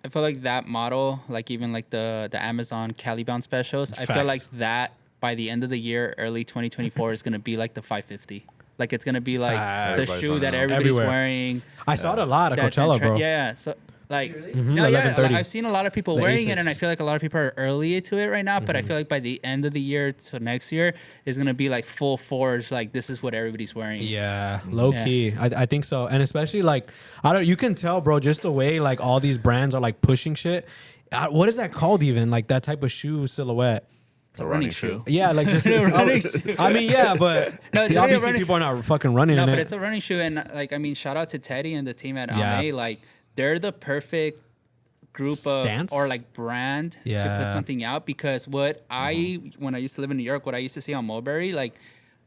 Speaker 3: I feel like that model, like even like the Amazon Caliban specials, I feel
Speaker 2: Facts.
Speaker 3: like that by the end of the year, early 2024, is gonna be like the 550. Like it's gonna be like the
Speaker 2: Facts.
Speaker 3: shoe that
Speaker 4: Everybody's
Speaker 3: everybody's
Speaker 2: Everywhere.
Speaker 3: wearing.
Speaker 2: I saw it a lot at
Speaker 3: That's in
Speaker 2: Coachella,
Speaker 3: trend.
Speaker 2: bro.
Speaker 3: Yeah. So like,
Speaker 1: Really?
Speaker 3: no,
Speaker 2: the
Speaker 3: yeah,
Speaker 2: 1130.
Speaker 3: I've seen a lot of people
Speaker 2: The
Speaker 3: wearing it,
Speaker 2: A6.
Speaker 3: and I feel like a lot of people are early to it right now. But I feel like by the end of the year to next year is gonna be like full force. Like this is what everybody's wearing.
Speaker 2: Yeah, low
Speaker 3: Yeah.
Speaker 2: key. I think so. And especially like, you can tell, bro, just the way like all these brands are like pushing shit. What is that called even? Like that type of shoe silhouette.
Speaker 3: It's a running shoe.
Speaker 2: Yeah, like just.
Speaker 3: Running shoe.
Speaker 2: I mean, yeah, but
Speaker 3: No, it's really a
Speaker 2: obviously
Speaker 3: running-
Speaker 2: people are not fucking running
Speaker 3: No,
Speaker 2: in
Speaker 3: but
Speaker 2: it.
Speaker 3: it's a running shoe, and like I mean, shout out to Teddy and the team at
Speaker 2: Yeah.
Speaker 3: Ame. Like they're the perfect group of
Speaker 2: Stance?
Speaker 3: or like brand to
Speaker 2: Yeah.
Speaker 3: put something out, because what when I used to live in New York, what I used to see on Mulberry, like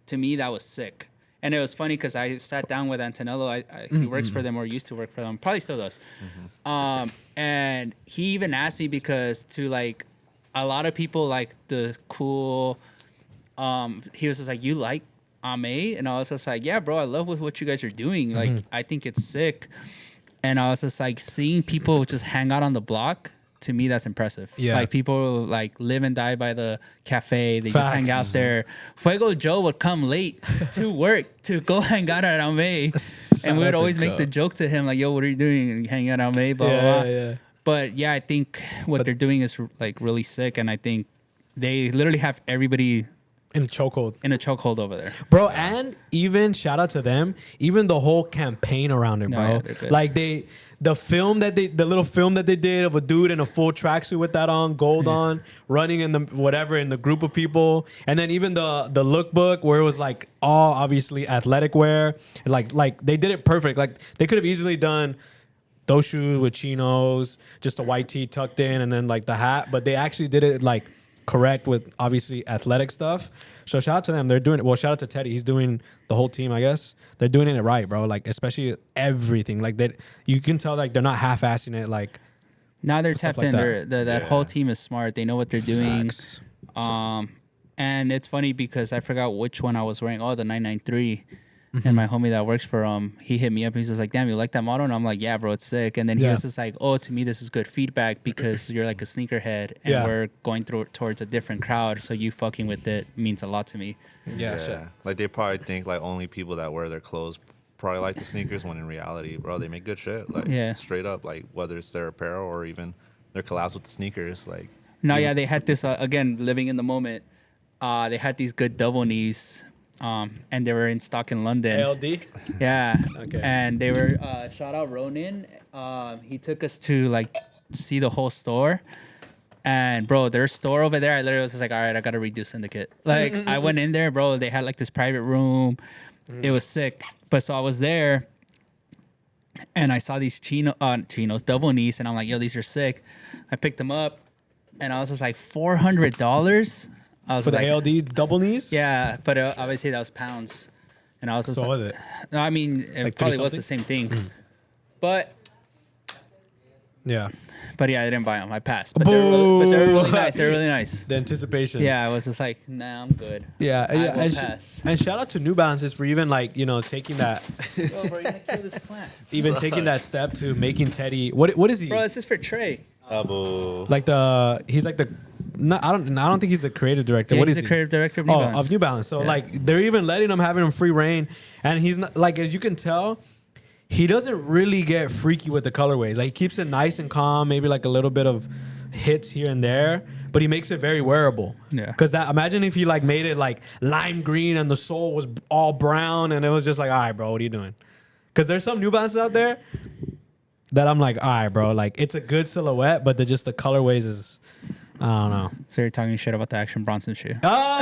Speaker 3: to me that was sick. And it was funny because I sat down with Antonello. He works for them or used to work for them, probably still does. And he even asked me because to like a lot of people like the cool. He was just like, "You like Ame?" And I was just like, "Yeah, bro, I love what you guys are doing. Like, I think it's sick." And I was just like, seeing people just hang out on the block. To me, that's impressive.
Speaker 2: Yeah.
Speaker 3: Like people like live and die by the cafe. They just hang out
Speaker 2: Facts.
Speaker 3: there. Fuego Joe would come late to work to go hang out at Ame. And we would always make the joke to him like, "Yo, what are you doing? And hang out at Ame, blah, blah, blah."
Speaker 2: yeah.
Speaker 3: But yeah, I think what they're doing is like really sick. And I think they literally have everybody
Speaker 2: In chokehold.
Speaker 3: in a chokehold over there.
Speaker 2: Bro, and even shout out to them, even the whole campaign around it,
Speaker 3: No,
Speaker 2: bro.
Speaker 3: yeah, they're good.
Speaker 2: Like the little film that they did of a dude in a full tracksuit with that on, gold on, running in the group of people, and then even the lookbook where it was like all obviously athletic wear, like they did it perfect. Like they could have easily done those shoes with chinos, just a white tee tucked in, and then like the hat, but they actually did it like correct with obviously athletic stuff. So shout out to them. They're doing it. Well, shout out to Teddy. He's doing the whole team, I guess. They're doing it right, bro. Like especially everything. Like you can tell like they're not half-assing it. Like
Speaker 3: Now they're
Speaker 2: Stuff
Speaker 3: tapped
Speaker 2: like
Speaker 3: in.
Speaker 2: that.
Speaker 3: That whole team is smart. They know what they're doing.
Speaker 2: Facts.
Speaker 3: And it's funny because I forgot which one I was wearing. Oh, the 993. And my homie that works for he hit me up. He's just like, damn, you like that model? And I'm like, yeah, bro, it's sick. And then he was just like, oh, to me, this is good feedback because you're like a sneakerhead and we're going towards a different crowd. So you fucking with it means a lot to me.
Speaker 2: Yeah, shit.
Speaker 4: Like they probably think like only people that wear their clothes probably like the sneakers, when in reality, bro, they make good shit. Like straight up, like whether it's their apparel or even their collabs with the sneakers. Like
Speaker 3: no, yeah, they had this again, living in the moment. They had these good double knees. And they were in stock in London.
Speaker 2: ALD?
Speaker 3: Yeah.
Speaker 2: Okay.
Speaker 3: And they were, shout out Ronin. He took us to like see the whole store. And bro, their store over there, I literally was just like, all right, I got to redo Syndicate. Like I went in there, bro. They had like this private room. It was sick. But so I was there and I saw these chinos, double knees. And I'm like, yo, these are sick. I picked them up and I was just like, $400? I was
Speaker 2: For
Speaker 3: like,
Speaker 2: the ALD double knees?
Speaker 3: yeah, but obviously that was pounds. And I was just
Speaker 2: So
Speaker 3: like,
Speaker 2: was it?
Speaker 3: No, I mean, it
Speaker 2: Like
Speaker 3: probably
Speaker 2: 3
Speaker 3: was the same thing. But
Speaker 2: Yeah.
Speaker 3: yeah, I didn't buy them. I passed. But they're really nice. They're really nice.
Speaker 2: The anticipation.
Speaker 3: Yeah, I was just like, nah, I'm good.
Speaker 2: Yeah.
Speaker 3: I will pass.
Speaker 2: And shout out to New Balances for even like, taking that,
Speaker 3: Bro, bro, you're gonna kill this plant.
Speaker 2: even taking that step to making Teddy. What is he?
Speaker 3: Bro, this is for Trey.
Speaker 2: Like he's like I don't think he's the creative director.
Speaker 3: Yeah,
Speaker 2: What
Speaker 3: he's
Speaker 2: is
Speaker 3: the
Speaker 2: he?
Speaker 3: creative director of New Balance.
Speaker 2: Of New Balance. So
Speaker 3: Yeah.
Speaker 2: like they're even letting him having him free reign, and he's not like, as you can tell, he doesn't really get freaky with the colorways. Like he keeps it nice and calm, maybe like a little bit of hits here and there, but he makes it very wearable.
Speaker 3: Yeah.
Speaker 2: Because imagine if he like made it like lime green and the sole was all brown, and it was just like, all right, bro, what are you doing? Because there's some New Balances out there that I'm like, all right, bro, like it's a good silhouette, but the colorways is, I don't know.
Speaker 3: So you're talking shit about the Action Bronson shoe.
Speaker 2: Oh,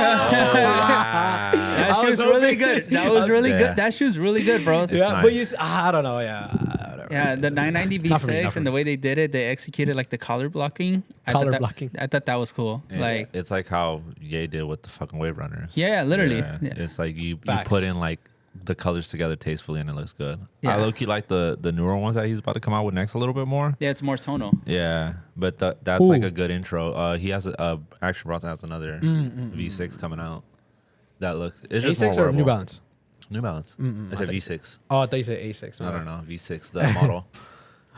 Speaker 3: That
Speaker 2: I was
Speaker 3: shoe's really
Speaker 2: hoping-
Speaker 3: good. That was really
Speaker 4: Yeah.
Speaker 3: good. That shoe's really good, bro.
Speaker 2: yeah,
Speaker 4: nice.
Speaker 2: but I don't know, yeah. Whatever.
Speaker 3: Yeah, the 990
Speaker 2: Not for me, not
Speaker 3: V6
Speaker 2: for
Speaker 3: and the
Speaker 2: me.
Speaker 3: way they did it, they executed like the color blocking.
Speaker 2: Color blocking.
Speaker 3: I thought that was cool. Like,
Speaker 4: it's like how Ye did with the fucking Wave Runners.
Speaker 3: yeah, literally.
Speaker 4: Yeah.
Speaker 3: Yeah.
Speaker 4: It's like you
Speaker 2: Facts.
Speaker 4: put in like the colors together tastefully and it looks good.
Speaker 3: Yeah.
Speaker 4: I low-key like the newer ones that he's about to come out with next a little bit more.
Speaker 3: Yeah, it's more tonal.
Speaker 4: Yeah, but that's
Speaker 2: Ooh.
Speaker 4: like a good intro. He has Action Bronson has another V6 coming out. That looks it's just more
Speaker 2: A6 or
Speaker 4: wearable.
Speaker 2: New Balance?
Speaker 4: New Balance. It's a V6.
Speaker 2: Oh, I thought you said A6.
Speaker 4: I don't know V6 the model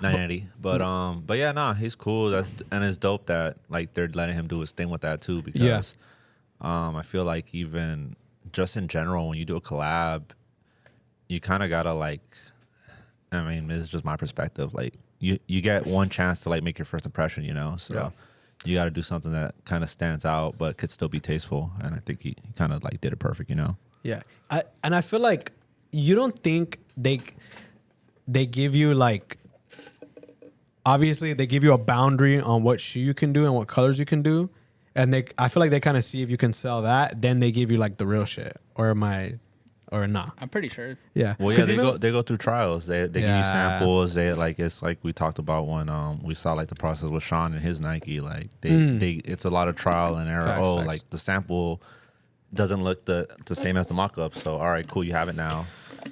Speaker 4: 990. But yeah, nah, he's cool. And it's dope that like they're letting him do his thing with that too because I feel like even just in general when you do a collab, you kind of gotta like, I mean, this is just my perspective. Like you get one chance to like make your first impression, So you got to do something that kind of stands out, but could still be tasteful. And I think he kind of like did it perfect,
Speaker 2: Yeah, I feel like you don't think they give you like, obviously they give you a boundary on what shoe you can do and what colors you can do, and I feel like they kind of see if you can sell that, then they give you like the real shit, or not.
Speaker 3: I'm pretty sure.
Speaker 2: Yeah.
Speaker 4: Well, yeah, they go through trials. They give you samples. They like it's like we talked about when we saw like the process with Sean and his Nike. Like they it's a lot of trial and error.
Speaker 2: Facts.
Speaker 4: Like the sample doesn't look the same as the mock-up. So all right, cool, you have it now.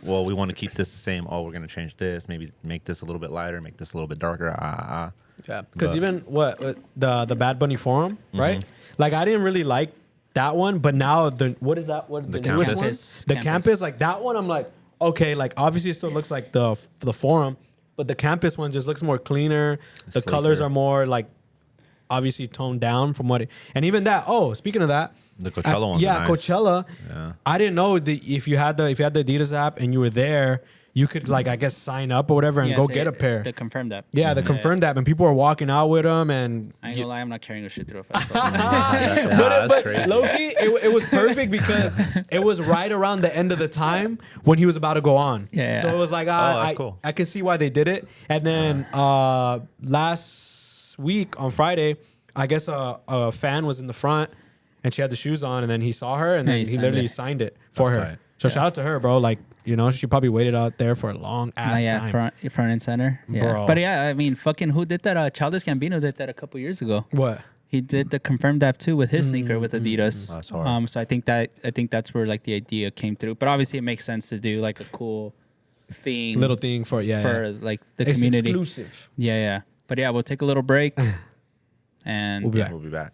Speaker 4: Well, we want to keep this the same. Oh, we're gonna change this. Maybe make this a little bit lighter. Make this a little bit darker.
Speaker 2: Yeah. Because
Speaker 4: But-
Speaker 2: even what the Bad Bunny Forum, right? Like I didn't really like that one, but now what is that? What
Speaker 4: The
Speaker 2: newest
Speaker 4: Campus.
Speaker 2: one? The campus, like that one, I'm like, okay, like obviously it still looks like the Forum, but the Campus one just looks more cleaner. The colors
Speaker 4: Sleeker.
Speaker 2: are more like obviously toned down from what and even that. Oh, speaking of that,
Speaker 4: The Coachella ones.
Speaker 2: yeah,
Speaker 4: are nice.
Speaker 2: Coachella.
Speaker 4: Yeah.
Speaker 2: I didn't know if you had the Adidas app and you were there, you could like I guess sign up or whatever and
Speaker 3: Yeah,
Speaker 2: go
Speaker 3: to
Speaker 2: get a pair.
Speaker 3: The confirmed app.
Speaker 2: Yeah, the confirmed app, and people are walking out with them, and
Speaker 3: I ain't gonna lie, I'm not carrying a shit through a festival.
Speaker 4: That's crazy.
Speaker 2: Low-key, it was perfect because it was right around the end of the time when he was about to go on.
Speaker 3: Yeah.
Speaker 2: So it was like,
Speaker 4: that's cool.
Speaker 2: I can see why they did it. And then last week on Friday, I guess a fan was in the front and she had the shoes on, and then he saw her and
Speaker 3: Yeah,
Speaker 2: then
Speaker 3: he
Speaker 2: he
Speaker 3: signed
Speaker 2: literally
Speaker 3: it.
Speaker 2: signed it for
Speaker 4: That's
Speaker 2: her.
Speaker 4: tight.
Speaker 2: So shout out to her, bro. Like, she probably waited out there for a long ass time.
Speaker 3: front and center. Yeah.
Speaker 2: Bro.
Speaker 3: But yeah, I mean, fucking who did that? Childish Gambino did that a couple years ago.
Speaker 2: What?
Speaker 3: He did the confirmed app too with his sneaker with Adidas.
Speaker 4: That's hard.
Speaker 3: So I think that's where like the idea came through. But obviously, it makes sense to do like a cool thing,
Speaker 2: Little thing for
Speaker 3: like the
Speaker 2: it's
Speaker 3: community.
Speaker 2: exclusive.
Speaker 3: Yeah. But yeah, we'll take a little break, and
Speaker 2: We'll be back.
Speaker 4: We'll be back.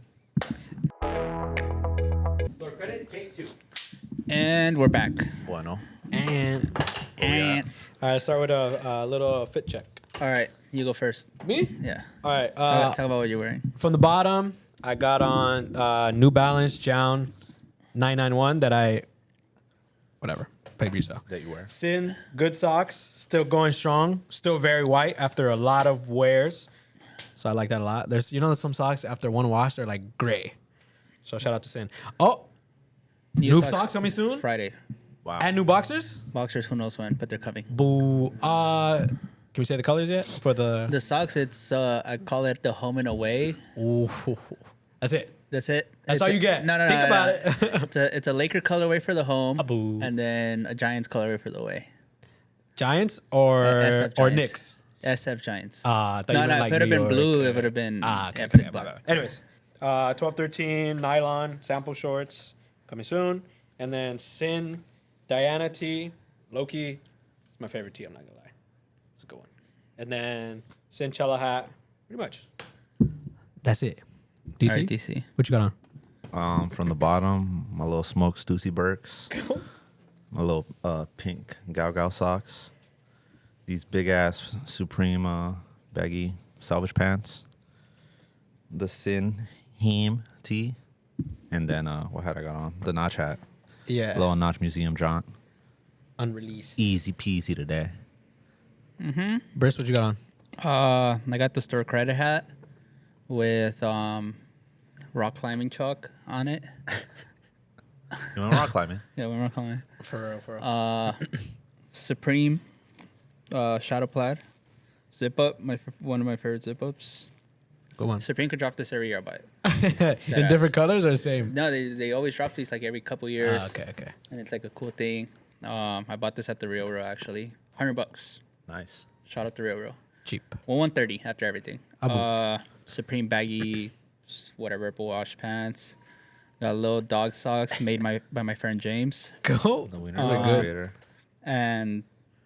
Speaker 1: Take 2.
Speaker 3: And we're back.
Speaker 4: Bueno.
Speaker 2: And all right, start with a little fit check.
Speaker 3: All right, you go first.
Speaker 2: Me?
Speaker 3: Yeah.
Speaker 2: All right.
Speaker 3: Talk about what you're wearing.
Speaker 2: From the bottom, I got on New Balance Jown 991 that I, whatever, pay for yourself.
Speaker 4: That you wear.
Speaker 2: Sin, good socks, still going strong, still very white after a lot of wears. So I like that a lot. There's, some socks after one wash, they're like gray. So shout out to Sin. Oh, new socks coming soon?
Speaker 3: Friday.
Speaker 4: Wow.
Speaker 2: And new boxers?
Speaker 3: Boxers, who knows when, but they're coming.
Speaker 2: Boo. Can we say the colors yet? For
Speaker 3: The socks, it's I call it the home and away.
Speaker 2: Ooh, that's it.
Speaker 3: That's it.
Speaker 2: That's all you get.
Speaker 3: No.
Speaker 2: Think about it.
Speaker 3: It's a Laker colorway for the home,
Speaker 2: boo.
Speaker 3: and then a Giants colorway for the away.
Speaker 2: Giants or
Speaker 3: SF Giants.
Speaker 2: or Knicks?
Speaker 3: SF Giants.
Speaker 2: I thought you
Speaker 3: No,
Speaker 2: meant
Speaker 3: if it would have
Speaker 2: New
Speaker 3: been blue,
Speaker 2: York.
Speaker 3: it would have been.
Speaker 2: Okay,
Speaker 3: yeah, but it's
Speaker 2: my
Speaker 3: black.
Speaker 2: bad. Anyways, 12-13 nylon sample shorts coming soon, and then Sin Diana tee, Loki. It's my favorite tee. I'm not gonna lie, it's a good one. And then Sin Cella hat. Pretty much. That's it. DC.
Speaker 3: All right, DC.
Speaker 2: What you got on?
Speaker 4: From the bottom, my little smoked Stussy Burks. My little pink Gao socks. These big ass Supreme baggy salvage pants. The Sin Heme tee. And then what hat I got on? The Notch hat.
Speaker 2: Yeah.
Speaker 4: Little Notch Museum jaunt.
Speaker 2: Unreleased.
Speaker 4: Easy peasy today.
Speaker 2: Briss, what you got on?
Speaker 3: I got the store credit hat with rock climbing chalk on it.
Speaker 4: You want rock climbing?
Speaker 3: Yeah, we're rock climbing.
Speaker 2: For real.
Speaker 3: Supreme shadow plaid zip up. One of my favorite zip ups.
Speaker 2: Good one.
Speaker 3: Supreme could drop this every year, but
Speaker 2: In different colors or the same?
Speaker 3: no, they always drop these like every couple years.
Speaker 2: Okay.
Speaker 3: And it's like a cool thing. I bought this at the Real Real actually, $100.
Speaker 4: Nice.
Speaker 3: Shout out to Real Real.
Speaker 2: Cheap.
Speaker 3: Well, 130 after everything.
Speaker 2: Abu.
Speaker 3: Supreme baggy, whatever, wash pants. Got little dog socks made by my friend James,
Speaker 2: Go.
Speaker 4: The winners
Speaker 2: Those are
Speaker 4: are
Speaker 2: good.
Speaker 4: good.
Speaker 3: and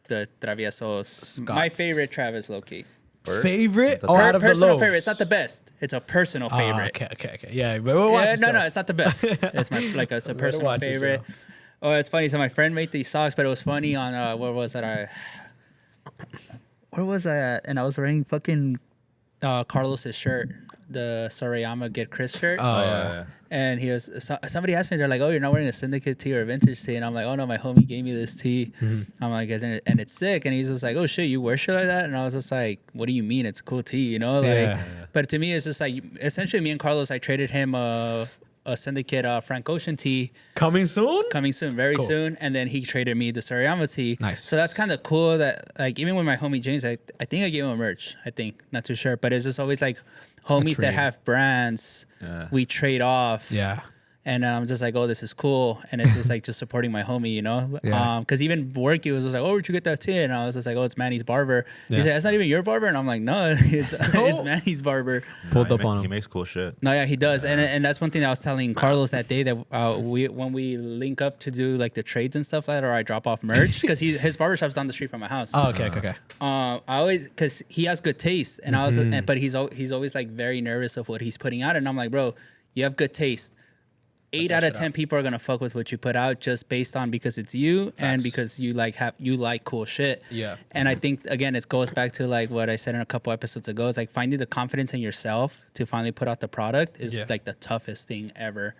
Speaker 3: the Traviesos. My
Speaker 2: Scots.
Speaker 3: favorite Travis Loki.
Speaker 2: Favorite?
Speaker 4: The
Speaker 2: Oh, out of the
Speaker 3: Personal
Speaker 2: lows.
Speaker 3: favorite. It's not the best. It's a personal favorite.
Speaker 2: Okay. Yeah, but we'll watch
Speaker 3: Yeah,
Speaker 2: yourself.
Speaker 3: no, it's not the best. It's it's a personal
Speaker 2: watch
Speaker 3: favorite.
Speaker 2: yourself.
Speaker 3: Oh, it's funny. So my friend made these socks, but it was funny on where was it? Where was I at? And I was wearing fucking Carlos's shirt, the Sorayama Get Chris shirt.
Speaker 2: Oh, yeah.
Speaker 3: And he was somebody asked me, they're like, "Oh, you're not wearing a syndicate tee or a vintage tee?" And I'm like, "Oh no, my homie gave me this tee." I'm like, and it's sick. And he's just like, "Oh shit, you wear shit like that?" And I was just like, "What do you mean? It's a cool tee, you know?" Like,
Speaker 2: Yeah.
Speaker 3: but to me, it's just like essentially me and Carlos. I traded him a syndicate Frank Ocean tee
Speaker 2: Coming soon?
Speaker 3: coming soon, very
Speaker 2: Cool.
Speaker 3: soon, and then he traded me the Sorayama tee.
Speaker 2: Nice.
Speaker 3: So that's kind of cool. That like even with my homie James, I think I gave him a merch. I think not too sure, but it's just always like homies that
Speaker 2: trade.
Speaker 3: have brands.
Speaker 4: Yeah.
Speaker 3: We trade off.
Speaker 2: Yeah.
Speaker 3: And I'm just like, oh, this is cool, and it's just like just supporting my homie, you know.
Speaker 2: Yeah.
Speaker 3: Because even work, he was just like, oh, where'd you get that tee? And I was just like, oh, it's Manny's barber. He
Speaker 2: Yeah.
Speaker 3: said, that's not even your barber, and I'm like, no, it's Manny's barber.
Speaker 2: Pulled up on
Speaker 4: He
Speaker 2: him.
Speaker 4: makes cool shit.
Speaker 3: No, yeah, he does, and that's one thing that I was telling Carlos that day that when we link up to do like the trades and stuff like that, or I drop off merch because his barbershop's down the street from my house.
Speaker 2: Oh, okay.
Speaker 3: I always because he has good taste, and I was, but he's always like very nervous of what he's putting out, and I'm like, bro, you have good taste. 8 out of 10 people are gonna fuck with what you put out just based on because it's you and because you like cool shit.
Speaker 2: Yeah.
Speaker 3: And I think again it goes back to like what I said in a couple episodes ago. It's like finding the confidence in yourself to finally put out the product is like the toughest thing ever.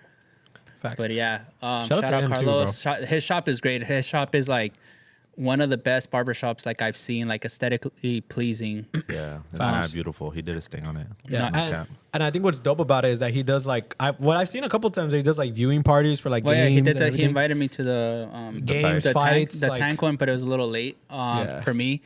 Speaker 2: Facts.
Speaker 3: But yeah,
Speaker 2: Shout out to him too,
Speaker 3: Carlos. His shop is great. His shop is like one of the best barbershops like I've seen, like aesthetically pleasing.
Speaker 4: Yeah, it's not beautiful. He did his thing on it.
Speaker 2: Yeah,
Speaker 3: No,
Speaker 2: and I think what's dope about it is that he does like what I've seen a couple times. He does like viewing parties for like
Speaker 3: Well, yeah,
Speaker 2: games.
Speaker 3: he did
Speaker 2: and
Speaker 3: that. He
Speaker 2: everything.
Speaker 3: invited me to the
Speaker 2: Games,
Speaker 3: the
Speaker 2: fights,
Speaker 3: tank,
Speaker 2: like-
Speaker 3: tank one, but it was a little late for me.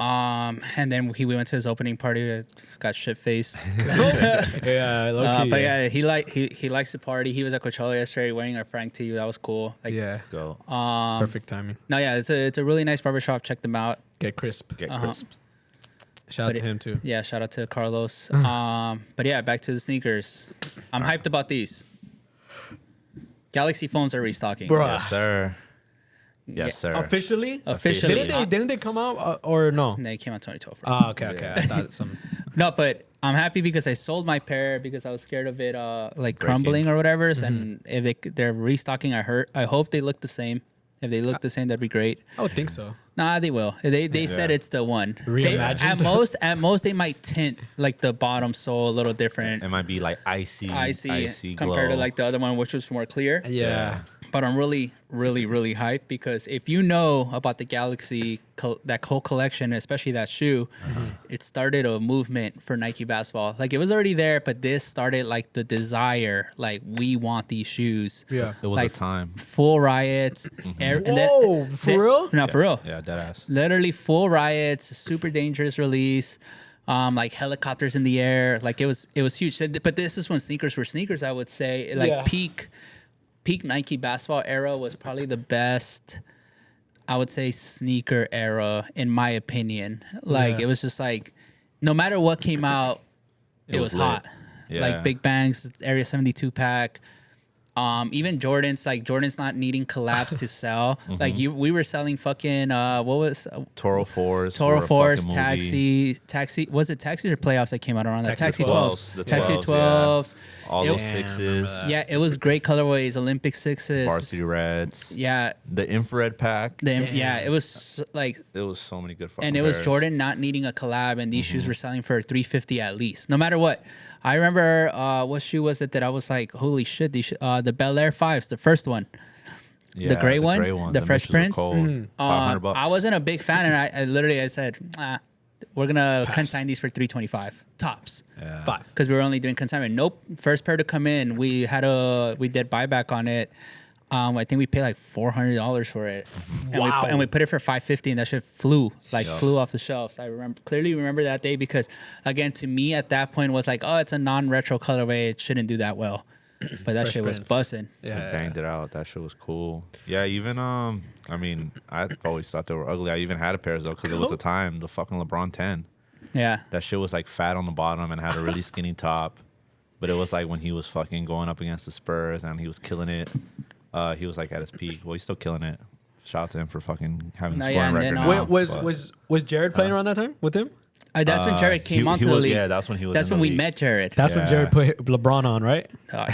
Speaker 3: And then we went to his opening party. I got shit faced.
Speaker 2: Yeah, low-key,
Speaker 3: But yeah, he likes to party. He was at Coachella yesterday wearing a Frank tee. That was cool. Like,
Speaker 2: yeah.
Speaker 4: Go.
Speaker 2: Perfect timing.
Speaker 3: no, yeah, it's a really nice barbershop. Check them out.
Speaker 2: Get crisp.
Speaker 4: Get crisp.
Speaker 2: Shout out to him too.
Speaker 3: Yeah, shout out to Carlos. But yeah, back to the sneakers. I'm hyped about these. Galaxy phones are restocking.
Speaker 2: Bruh.
Speaker 4: Yes, sir. Yes, sir.
Speaker 2: Officially?
Speaker 3: Officially.
Speaker 2: Didn't they come out or no?
Speaker 3: And they came out 2012.
Speaker 2: Oh, okay. I thought some.
Speaker 3: No, but I'm happy because I sold my pair because I was scared of it like
Speaker 4: Breaking.
Speaker 3: crumbling or whatever. And if they're restocking, I hope they look the same. If they look the same, that'd be great.
Speaker 2: I would think so.
Speaker 3: Nah, they will. They said it's the one.
Speaker 2: Reimagined?
Speaker 3: At most they might tint like the bottom sole a little different.
Speaker 4: It might be like icy
Speaker 3: compared
Speaker 4: glow.
Speaker 3: to like the other one, which was more clear.
Speaker 2: Yeah.
Speaker 3: But I'm really hyped because if you know about the Galaxy, that whole collection, especially that shoe, it started a movement for Nike basketball. Like it was already there, but this started like the desire, like we want these shoes.
Speaker 2: Yeah.
Speaker 4: It was
Speaker 3: like,
Speaker 4: a time.
Speaker 3: Full riots.
Speaker 2: Whoa, for real?
Speaker 3: No, for real.
Speaker 4: Yeah, dead ass.
Speaker 3: Literally full riots, super dangerous release. Like helicopters in the air. Like it was huge. But this is when sneakers were sneakers, I would say. Like peak Nike basketball era was probably the best, I would say, sneaker era in my opinion. Like it was just like no matter what came out, it was hot.
Speaker 4: Yeah.
Speaker 3: Like Big Bangs, Area 72 pack. Even Jordan's not needing collabs to sell. Like we were selling fucking what was
Speaker 4: Toro 4s.
Speaker 3: Toro
Speaker 4: were a
Speaker 3: Force,
Speaker 4: fucking movie.
Speaker 3: Taxi. Was it Taxis or Playoffs that came out around that?
Speaker 2: Taxi
Speaker 3: Taxi
Speaker 2: 12s.
Speaker 3: 12s. Taxi 12s.
Speaker 4: All those
Speaker 2: Damn,
Speaker 4: sixes.
Speaker 3: Yeah, it was great colorways. Olympic sixes.
Speaker 4: Varsity Reds.
Speaker 3: Yeah,
Speaker 4: The infrared pack.
Speaker 3: it was like,
Speaker 4: It was so many good fucking
Speaker 3: and it was
Speaker 4: pairs.
Speaker 3: Jordan not needing a collab, and these shoes were selling for $350 at least, no matter what. I remember what shoe was it that I was like, holy shit, these the Bel Air 5s, the first one.
Speaker 4: Yeah,
Speaker 3: the gray one,
Speaker 4: ones.
Speaker 3: the
Speaker 4: Them
Speaker 3: Fresh
Speaker 4: bitches were
Speaker 3: Prince.
Speaker 4: cold. $500.
Speaker 3: I wasn't a big fan, and I literally said, we're gonna consign these for $325 tops.
Speaker 4: Yeah.
Speaker 2: 5.
Speaker 3: Because we were only doing consignment. Nope. First pair to come in, we did buyback on it. I think we paid like $400 for it, and we put it for $550, and that shit flew off the shelves. I clearly remember that day because, again, to me at that point was like, oh, it's a non-retro colorway, it shouldn't do that well, but that shit was busting.
Speaker 4: Yeah, banged it out. That shit was cool. Yeah, even I mean, I always thought they were ugly. I even had a pair though because it was a time the fucking LeBron 10.
Speaker 3: Yeah,
Speaker 4: That shit was like fat on the bottom and had a really skinny top, but it was like when he was fucking going up against the Spurs and he was killing it. He was like at his peak. Well, he's still killing it. Shout out to him for fucking having a scoring record now.
Speaker 2: Was Jared playing around that time with him?
Speaker 3: that's when Jared came onto the league.
Speaker 4: Yeah, that's when he was.
Speaker 3: That's
Speaker 4: in
Speaker 3: when
Speaker 4: the
Speaker 3: we
Speaker 4: league.
Speaker 3: met Jared.
Speaker 2: That's when Jared put LeBron on, right?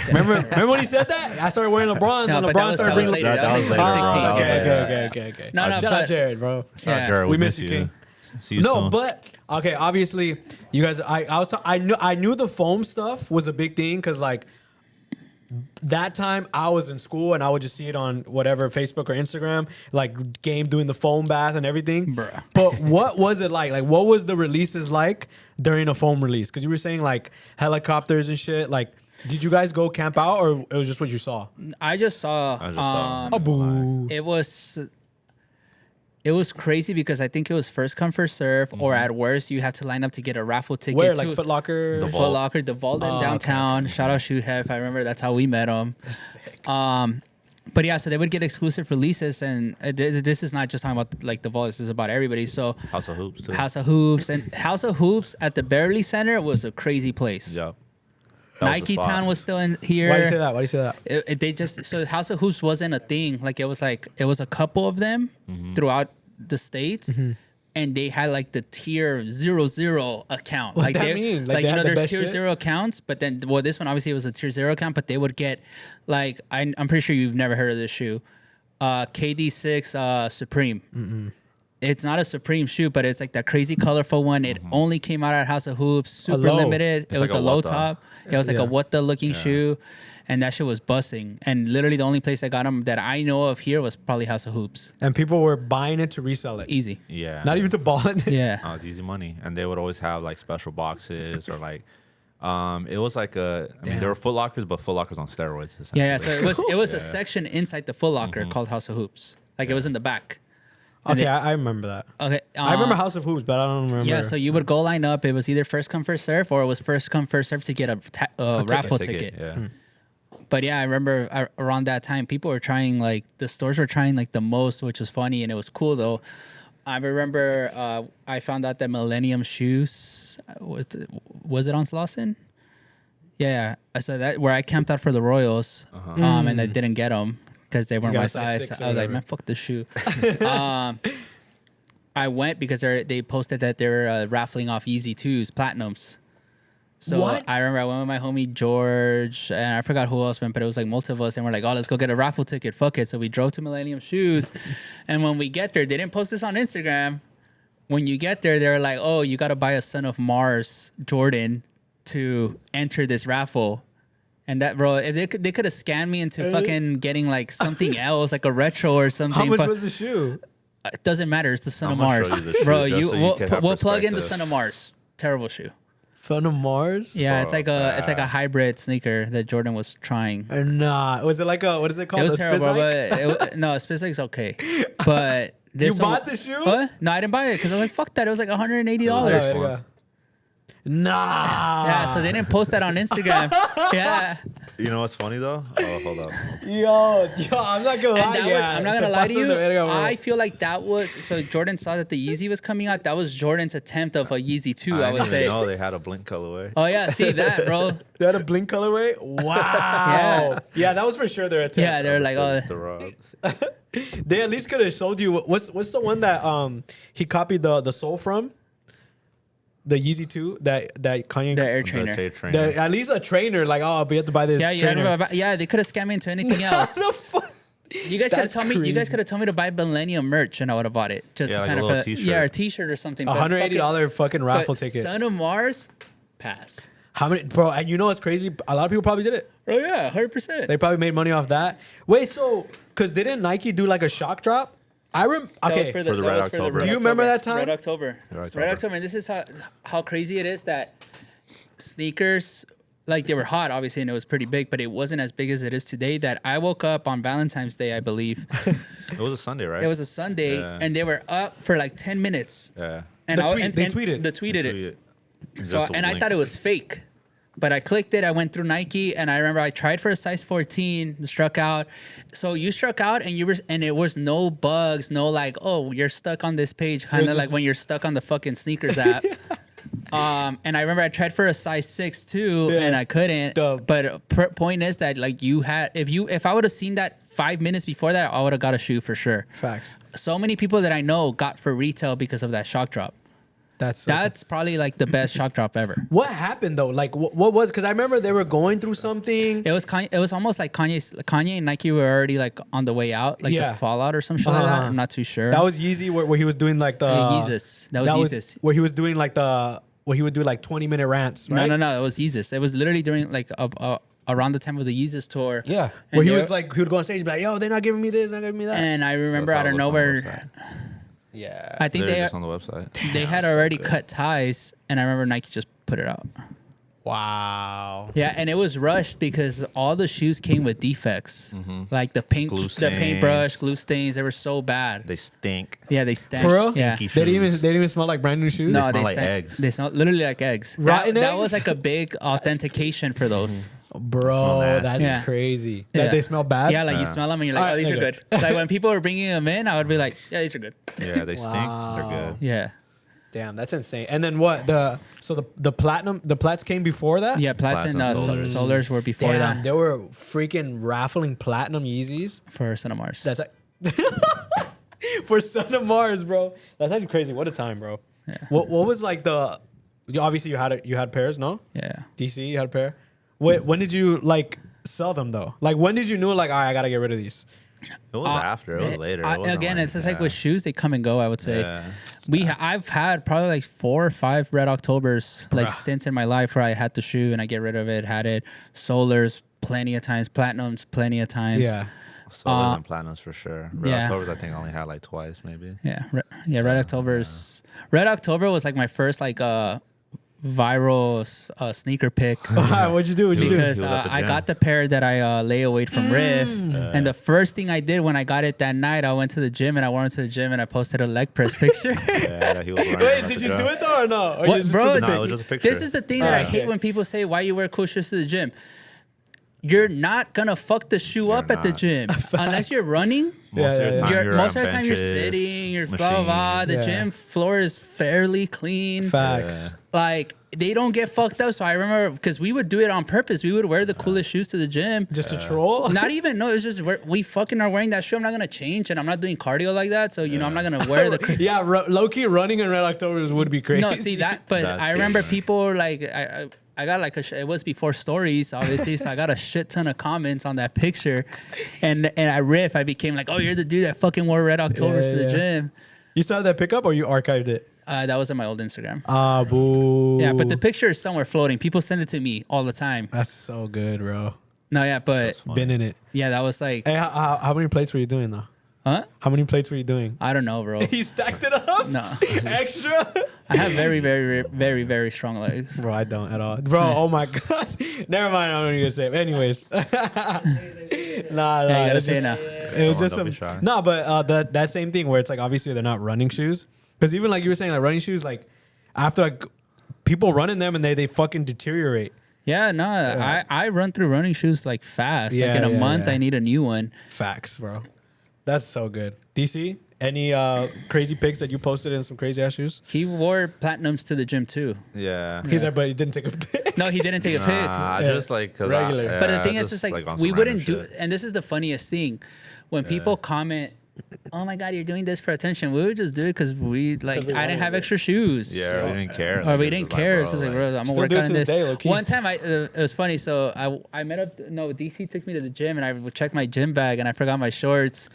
Speaker 2: Remember when he said that? I started wearing LeBrons
Speaker 3: No,
Speaker 2: and
Speaker 3: but that
Speaker 2: LeBron
Speaker 3: was
Speaker 2: started bringing.
Speaker 3: later. That was
Speaker 4: later.
Speaker 3: 2016.
Speaker 4: That was
Speaker 3: Okay.
Speaker 4: later.
Speaker 2: Okay.
Speaker 3: No,
Speaker 2: Shout
Speaker 3: but
Speaker 2: out Jared, bro.
Speaker 3: Yeah.
Speaker 4: Jared,
Speaker 2: We
Speaker 4: we
Speaker 2: miss
Speaker 4: miss
Speaker 2: you,
Speaker 4: you.
Speaker 2: King.
Speaker 4: See you
Speaker 2: No,
Speaker 4: soon.
Speaker 2: but okay. Obviously, you guys. I knew the foam stuff was a big thing because like that time I was in school and I would just see it on whatever Facebook or Instagram, like Game doing the foam bath and everything.
Speaker 3: Bruh.
Speaker 2: But what was it like? Like what was the releases like during a foam release? Because you were saying like helicopters and shit. Like, did you guys go camp out or it was just what you saw?
Speaker 3: I just saw.
Speaker 2: Boo.
Speaker 3: It was crazy because I think it was first come first serve, or at worst you had to line up to get a raffle ticket.
Speaker 2: Where like Foot Locker?
Speaker 4: The
Speaker 3: Foot Locker, the Vault in downtown. Shout out Shoe Hef. I remember that's how we met him.
Speaker 2: Sick.
Speaker 3: But yeah, so they would get exclusive releases, and this is not just talking about like the Vault. This is about everybody. So
Speaker 4: House of Hoops too.
Speaker 3: House of Hoops at the Beverly Center was a crazy place.
Speaker 4: Yeah.
Speaker 3: Nike Town was still in here.
Speaker 2: Why do you say that? Why do you say that?
Speaker 3: They just so House of Hoops wasn't a thing. Like it was a couple of them throughout the states, and they had like the tier 00 account.
Speaker 2: What
Speaker 3: Like
Speaker 2: that
Speaker 3: they
Speaker 2: mean?
Speaker 3: like
Speaker 2: Like,
Speaker 3: you
Speaker 2: they
Speaker 3: know
Speaker 2: had the
Speaker 3: there's
Speaker 2: best
Speaker 3: tier
Speaker 2: shit?
Speaker 3: 0 accounts, but then this one obviously it was a tier 0 account, but they would get like I'm pretty sure you've never heard of this shoe, KD6 Supreme. It's not a Supreme shoe, but it's like that crazy colorful one. It only came out at House of Hoops, super
Speaker 2: low.
Speaker 3: limited.
Speaker 4: It's
Speaker 3: It was
Speaker 4: like
Speaker 3: the
Speaker 4: a
Speaker 3: low
Speaker 4: Wata.
Speaker 3: top. It was like
Speaker 2: Yeah.
Speaker 3: a Wata looking shoe, and that shit was bussing. And literally the only place that got them that I know of here was probably House of Hoops.
Speaker 2: And people were buying it to resell it.
Speaker 3: Easy.
Speaker 4: Yeah.
Speaker 2: Not even to ball in it.
Speaker 3: Yeah.
Speaker 4: Oh, it's easy money, and they would always have like special boxes or like, it was like I mean, there were Foot Lockers, but Foot Lockers on steroids.
Speaker 3: Yeah. So
Speaker 4: essentially.
Speaker 3: it was a section inside the Foot Locker called House of Hoops. Like it was in the back. And
Speaker 2: Okay,
Speaker 3: it-
Speaker 2: I remember that.
Speaker 3: Okay.
Speaker 2: I remember House of Hoops, but I don't remember.
Speaker 3: Yeah, so you would go line up. It was either first come first serve, or it was first come first serve to get a raffle ticket.
Speaker 4: Yeah.
Speaker 3: But yeah, I remember around that time, people were trying like the stores were trying like the most, which was funny and it was cool though. I remember I found out that Millennium Shoes was it on Slauson? Yeah, so that where I camped out for the Royals, and I didn't get them because they weren't
Speaker 2: got
Speaker 3: my
Speaker 2: a size
Speaker 3: size.
Speaker 2: 6 or
Speaker 3: I was like,
Speaker 2: whatever.
Speaker 3: man, fuck this shoe. I went because they posted that they were raffling off Easy 2s, Platinums. So
Speaker 2: What?
Speaker 3: I remember I went with my homie George, and I forgot who else went, but it was like most of us, and we're like, oh, let's go get a raffle ticket. Fuck it. So we drove to Millennium Shoes, and when we get there, they didn't post this on Instagram. When you get there, they're like, oh, you got to buy a Son of Mars Jordan to enter this raffle. And that, bro, if they could have scanned me into fucking getting like something else, like a retro or something.
Speaker 2: How much
Speaker 3: but
Speaker 2: was the shoe?
Speaker 3: it doesn't matter. It's the Son of
Speaker 4: I'm gonna
Speaker 3: Mars,
Speaker 4: show you the shoe
Speaker 3: bro.
Speaker 4: just so you can have
Speaker 3: We'll plug in the
Speaker 4: perspective.
Speaker 3: Son of Mars. Terrible shoe.
Speaker 2: Son of Mars?
Speaker 3: Yeah,
Speaker 4: Bro,
Speaker 3: it's like a hybrid sneaker that Jordan was trying.
Speaker 2: Nah. Was it like a, what is it called?
Speaker 3: It was
Speaker 2: A
Speaker 3: terrible,
Speaker 2: Spizike?
Speaker 3: but no, Spizike's okay. But this
Speaker 2: You
Speaker 3: one-
Speaker 2: bought the shoe?
Speaker 3: What? No, I didn't buy it because I was like, fuck that. It was like $180.
Speaker 4: This
Speaker 2: Yeah,
Speaker 4: one.
Speaker 2: yeah. Nah.
Speaker 3: Yeah, so they didn't post that on Instagram. Yeah.
Speaker 4: You know what's funny though? Oh, hold up.
Speaker 2: Yo, I'm not gonna
Speaker 3: And
Speaker 2: lie.
Speaker 3: that
Speaker 2: Yeah,
Speaker 3: I'm not
Speaker 2: se
Speaker 3: gonna lie to
Speaker 2: pasó
Speaker 3: you.
Speaker 2: de verga, bro.
Speaker 3: I feel like that was so Jordan saw that the Yeezy was coming out. That was Jordan's attempt of a Yeezy 2, I would
Speaker 4: didn't
Speaker 3: say.
Speaker 4: even know they had a blink colorway.
Speaker 3: Oh yeah, see that, bro.
Speaker 2: They had a blink colorway. Wow. Yeah, that was for sure their attempt.
Speaker 3: Yeah, they're like, oh,
Speaker 4: It's the rod.
Speaker 2: They at least could have showed you what's the one that he copied the sole from? The Yeezy 2 that Kanye.
Speaker 3: the Air
Speaker 4: The
Speaker 3: Trainer.
Speaker 4: J trainer.
Speaker 2: At least a trainer, like, oh, but you have to buy this.
Speaker 3: Yeah, you
Speaker 2: trainer.
Speaker 3: had to buy- yeah, they could have scammed me into anything else.
Speaker 2: The fuck?
Speaker 3: You guys could have
Speaker 2: That's
Speaker 3: told me. You guys
Speaker 2: crazy.
Speaker 3: could have told me to buy Millennium merch, and I would have bought it just
Speaker 4: Yeah,
Speaker 3: to
Speaker 4: like
Speaker 3: sign
Speaker 4: a
Speaker 3: up
Speaker 4: little
Speaker 3: for
Speaker 4: t-shirt.
Speaker 3: yeah, a T-shirt or something. but
Speaker 2: $180 fucking raffle
Speaker 3: but
Speaker 2: ticket.
Speaker 3: Son of Mars, pass.
Speaker 2: How many, bro? And you know what's crazy? A lot of people probably did it.
Speaker 3: Oh yeah, 100%.
Speaker 2: They probably made money off that. Wait, so because didn't Nike do like a shock drop? Okay.
Speaker 4: For the Red October.
Speaker 2: Do you remember that time?
Speaker 3: Red October.
Speaker 4: Red October.
Speaker 3: Red October. And this is how crazy it is that sneakers, like they were hot, obviously, and it was pretty big, but it wasn't as big as it is today. That I woke up on Valentine's Day, I believe.
Speaker 4: It was a Sunday, right?
Speaker 3: It was a Sunday,
Speaker 4: Yeah.
Speaker 3: and they were up for like 10 minutes.
Speaker 4: Yeah.
Speaker 3: And
Speaker 2: The
Speaker 3: I,
Speaker 2: tweet-
Speaker 3: and,
Speaker 2: they
Speaker 3: and
Speaker 2: tweeted.
Speaker 3: They tweeted it.
Speaker 4: Tweet it.
Speaker 3: So,
Speaker 4: Just a
Speaker 3: and I
Speaker 4: blink.
Speaker 3: thought it was fake. But I clicked it. I went through Nike, and I remember I tried for a size 14, struck out. So you struck out, and it was no bugs, no like, oh, you're stuck on this page, kind of
Speaker 2: was
Speaker 3: like
Speaker 2: just-
Speaker 3: when you're stuck on the fucking sneakers app. And I remember I tried for a size 6 too,
Speaker 2: Yeah.
Speaker 3: and I couldn't.
Speaker 2: Dub.
Speaker 3: But point is that like you had, if I would have seen that 5 minutes before that, I would have got a shoe for sure.
Speaker 2: Facts.
Speaker 3: So many people that I know got for retail because of that shock drop. That's probably like the best shock drop ever.
Speaker 2: what happened though. Like what was? Because I remember they were going through something.
Speaker 3: It was Kanye, it was almost like Kanye and Nike were already like on the way out, like
Speaker 2: Yeah.
Speaker 3: the fallout or some shit like that. I'm not too sure.
Speaker 2: That was Yeezy where he was doing like the
Speaker 3: Yeezus. That was Yeezus.
Speaker 2: where he was doing like where he would do like 20-minute rants. Right?
Speaker 3: No. It was Yeezus. It was literally during like around the time of the Yeezus tour.
Speaker 2: Yeah.
Speaker 3: And
Speaker 2: Where he
Speaker 3: they
Speaker 2: was
Speaker 3: were-
Speaker 2: like, he would go on stage and be like, yo, they're not giving me this, not giving me that.
Speaker 3: And I remember
Speaker 4: That's
Speaker 3: out of
Speaker 4: how it looked on the
Speaker 3: nowhere,
Speaker 4: website.
Speaker 2: Yeah.
Speaker 3: I think
Speaker 4: Literally just on the website.
Speaker 3: they had already cut ties, and I remember Nike just put it out.
Speaker 2: Wow.
Speaker 3: Yeah, and it was rushed because all the shoes came with defects, like the paint,
Speaker 4: Glue
Speaker 3: the paintbrush,
Speaker 4: stains.
Speaker 3: glue stains. They were so bad.
Speaker 4: They stink.
Speaker 3: Yeah, they stank.
Speaker 2: For real?
Speaker 3: Yeah.
Speaker 4: Pinky
Speaker 2: They didn't
Speaker 4: shoes.
Speaker 2: even smell like brand new shoes?
Speaker 3: No,
Speaker 4: smell
Speaker 3: they
Speaker 4: like
Speaker 3: stank-
Speaker 4: eggs.
Speaker 3: They smell literally like eggs.
Speaker 2: Rotten
Speaker 3: that
Speaker 2: eggs?
Speaker 3: was like a big authentication for those.
Speaker 2: Bro,
Speaker 4: nasty.
Speaker 2: that's
Speaker 3: Yeah.
Speaker 2: crazy.
Speaker 3: Yeah.
Speaker 2: That they smell bad?
Speaker 3: Yeah, like you smell them and you're like,
Speaker 2: Alright,
Speaker 3: oh, these are
Speaker 2: okay.
Speaker 3: good. Like when people were bringing them in, I would be like, yeah, these are good.
Speaker 4: Yeah, they stink. They're
Speaker 2: Wow.
Speaker 4: good.
Speaker 3: Yeah.
Speaker 2: Damn, that's insane. And then what? The platinum, the plats came before that?
Speaker 3: Yeah, Plats and
Speaker 4: Plats and
Speaker 3: Solars were before
Speaker 2: Damn,
Speaker 3: that
Speaker 2: they were freaking raffling platinum Yeezys.
Speaker 3: for Son of Mars.
Speaker 2: That's like for Son of Mars, bro. That's actually crazy. What a time, bro.
Speaker 3: Yeah.
Speaker 2: What was like obviously you had pairs, no?
Speaker 3: Yeah.
Speaker 2: DC, you had a pair. When did you like sell them though? Like when did you know like, all right, I gotta get rid of these?
Speaker 4: It was after. It was later. It wasn't
Speaker 3: Again,
Speaker 4: like,
Speaker 3: it's just like
Speaker 4: yeah.
Speaker 3: with shoes, they come and go, I would say.
Speaker 4: Yeah.
Speaker 3: I've had probably like 4 or 5 Red Octobers, like stints in my life where I had the shoe and I get rid of it, had it. Solars plenty of times, Platinums plenty of times.
Speaker 2: Yeah.
Speaker 4: Solars and platinums for sure. Red
Speaker 3: yeah.
Speaker 4: Octobers, I think I only had like twice, maybe.
Speaker 3: Yeah. Red October's. Red October was like my first like viral sneaker pick.
Speaker 2: What'd you do? What'd you do?
Speaker 3: Because
Speaker 4: He was at the
Speaker 3: I
Speaker 4: gym.
Speaker 3: got the pair that I lay away from Riff, and the first thing I did when I got it that night, I went to the gym and I went to the gym and I posted a leg press picture.
Speaker 4: Yeah, he was wearing
Speaker 2: Wait,
Speaker 4: at
Speaker 2: did
Speaker 4: the
Speaker 2: you
Speaker 4: gym.
Speaker 2: do it though or no? Or you
Speaker 3: What,
Speaker 2: just
Speaker 3: bro?
Speaker 2: took the
Speaker 4: No, it
Speaker 2: pic?
Speaker 4: was just a picture.
Speaker 3: This is the thing that I hate when people say, "Why you wear cool shoes to the gym?" You're not gonna fuck the shoe up at the
Speaker 4: not.
Speaker 3: gym unless you're running.
Speaker 4: Most
Speaker 2: Yeah,
Speaker 4: of the
Speaker 2: yeah,
Speaker 4: time,
Speaker 3: You're,
Speaker 4: you're
Speaker 3: most
Speaker 4: on
Speaker 3: of the time you're
Speaker 4: benches,
Speaker 3: sitting, you're blah blah blah. The
Speaker 2: Yeah.
Speaker 3: gym floor is fairly clean.
Speaker 2: Facts.
Speaker 3: Like they don't get fucked up. So I remember because we would do it on purpose. We would wear the coolest shoes to the gym.
Speaker 2: Just to troll?
Speaker 3: Not even no. It's just we fucking are wearing that shoe. I'm not gonna change, and I'm not doing cardio like that. So I'm not gonna wear the.
Speaker 2: Yeah, low key running in Red Octobers would be crazy.
Speaker 3: No, see that, but
Speaker 4: That's
Speaker 3: I remember
Speaker 4: different.
Speaker 3: people like I I got like it was before stories, obviously, so I got a shit ton of comments on that picture, and I became like, oh, you're the dude that fucking wore Red Octobers to the gym.
Speaker 2: You still have that pickup or you archived it?
Speaker 3: That was on my old Instagram.
Speaker 2: Ah, boo.
Speaker 3: Yeah, but the picture is somewhere floating. People send it to me all the time.
Speaker 2: That's so good, bro.
Speaker 3: No, yeah, but
Speaker 2: Been in it.
Speaker 3: yeah, that was like,
Speaker 2: Hey, how many plates were you doing though?
Speaker 3: huh?
Speaker 2: How many plates were you doing?
Speaker 3: I don't know, bro.
Speaker 2: You stacked it up?
Speaker 3: No.
Speaker 2: Extra?
Speaker 3: I have very, very, very, very strong legs.
Speaker 2: Bro, I don't at all. Bro, oh my God. Never mind. I'm not going to say it. Anyways. nah.
Speaker 3: Yeah, you gotta
Speaker 2: it's
Speaker 3: say it
Speaker 2: just-
Speaker 3: now.
Speaker 2: It was
Speaker 4: Come on,
Speaker 2: just
Speaker 4: don't be
Speaker 2: some.
Speaker 4: shy.
Speaker 2: No, but that same thing where it's like obviously they're not running shoes. Because even like you were saying, like running shoes, like after like people run in them and they fucking deteriorate.
Speaker 3: Yeah, no, I run through running shoes like fast.
Speaker 2: Yeah,
Speaker 3: like in a
Speaker 2: yeah,
Speaker 3: month,
Speaker 2: yeah.
Speaker 3: I need a new one.
Speaker 2: Facts, bro. That's so good. DC, any crazy pics that you posted in some crazy ass shoes?
Speaker 3: He wore platinums to the gym too.
Speaker 4: Yeah.
Speaker 2: He's like, but he didn't take a pic.
Speaker 3: No, he didn't take a pic.
Speaker 4: Nah,
Speaker 2: Yeah.
Speaker 4: just like cause
Speaker 2: Regular.
Speaker 3: But the thing is, just like
Speaker 4: on
Speaker 3: we
Speaker 4: some
Speaker 3: wouldn't
Speaker 4: random
Speaker 3: do,
Speaker 4: shit.
Speaker 3: and this is the funniest thing, when people comment, "Oh my God, you're doing this for attention," we would just do it because we like
Speaker 2: we
Speaker 3: I didn't
Speaker 2: wanted
Speaker 3: have
Speaker 2: it.
Speaker 3: extra shoes.
Speaker 4: Yeah, we didn't care.
Speaker 3: Or we
Speaker 4: it's
Speaker 3: didn't
Speaker 4: just
Speaker 3: care.
Speaker 4: Like,
Speaker 3: It's just like, bro, I'm gonna
Speaker 2: Still
Speaker 3: work
Speaker 2: do it
Speaker 3: on
Speaker 2: to this
Speaker 3: this.
Speaker 2: day, low-key.
Speaker 3: One time, it was funny. So I met up. No, DC took me to the gym, and I checked my gym bag, and I forgot my shorts.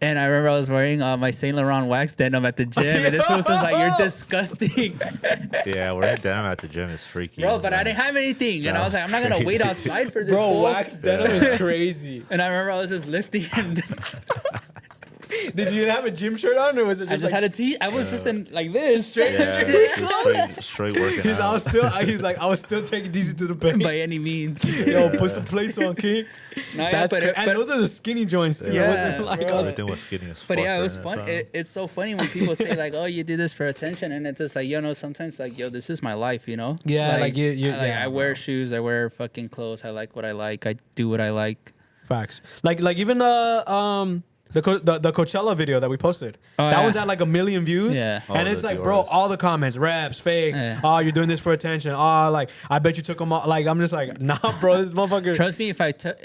Speaker 3: And I remember I was wearing my Saint Laurent wax denim at the gym, and this was just like, "You're disgusting,
Speaker 4: yeah, wearing denim at the gym is freaky.
Speaker 3: bro." But I didn't have anything, and I was like, "I'm not gonna wait
Speaker 4: crazy.
Speaker 3: outside for this."
Speaker 2: Bro,
Speaker 3: fool."
Speaker 2: wax denim is crazy.
Speaker 3: And I remember I was just lifting, and
Speaker 2: Did you have a gym shirt on or was it
Speaker 3: I
Speaker 2: just
Speaker 3: just
Speaker 2: like
Speaker 3: had a tee. I was just in like this, straight.
Speaker 4: Yeah, just straight working
Speaker 2: He's,
Speaker 4: out.
Speaker 2: he's like, I was still taking DC to the paint.
Speaker 3: by any means.
Speaker 2: Yo, put some plates on, King.
Speaker 3: No, yeah,
Speaker 2: That's
Speaker 3: but,
Speaker 2: and those are the skinny joints too.
Speaker 3: Yeah,
Speaker 2: It wasn't like
Speaker 3: bro.
Speaker 2: all
Speaker 4: Everything was skinny as fuck.
Speaker 3: But yeah, it
Speaker 4: during
Speaker 3: was
Speaker 4: that
Speaker 3: fun.
Speaker 4: time.
Speaker 3: It's so funny when people say like, "Oh, you do this for attention," and it's just like, sometimes like, yo, this is my life, you know?
Speaker 2: Yeah, like, you- yeah,
Speaker 3: I wear shoes, I wear fucking clothes, I like what I like, I do what I like.
Speaker 2: facts. Like even the Coachella video that we posted.
Speaker 3: Oh,
Speaker 2: that
Speaker 3: yeah.
Speaker 2: one's at like 1 million views.
Speaker 3: Yeah.
Speaker 2: And
Speaker 4: Oh,
Speaker 2: it's
Speaker 4: the
Speaker 2: like, bro,
Speaker 4: Dioras.
Speaker 2: all the comments, raps, fakes.
Speaker 3: Yeah.
Speaker 2: Oh, you're doing this for attention. Oh, like, I bet you took them all. Like, I'm just like, nah, bro, this motherfucker.
Speaker 3: Trust me, if I took,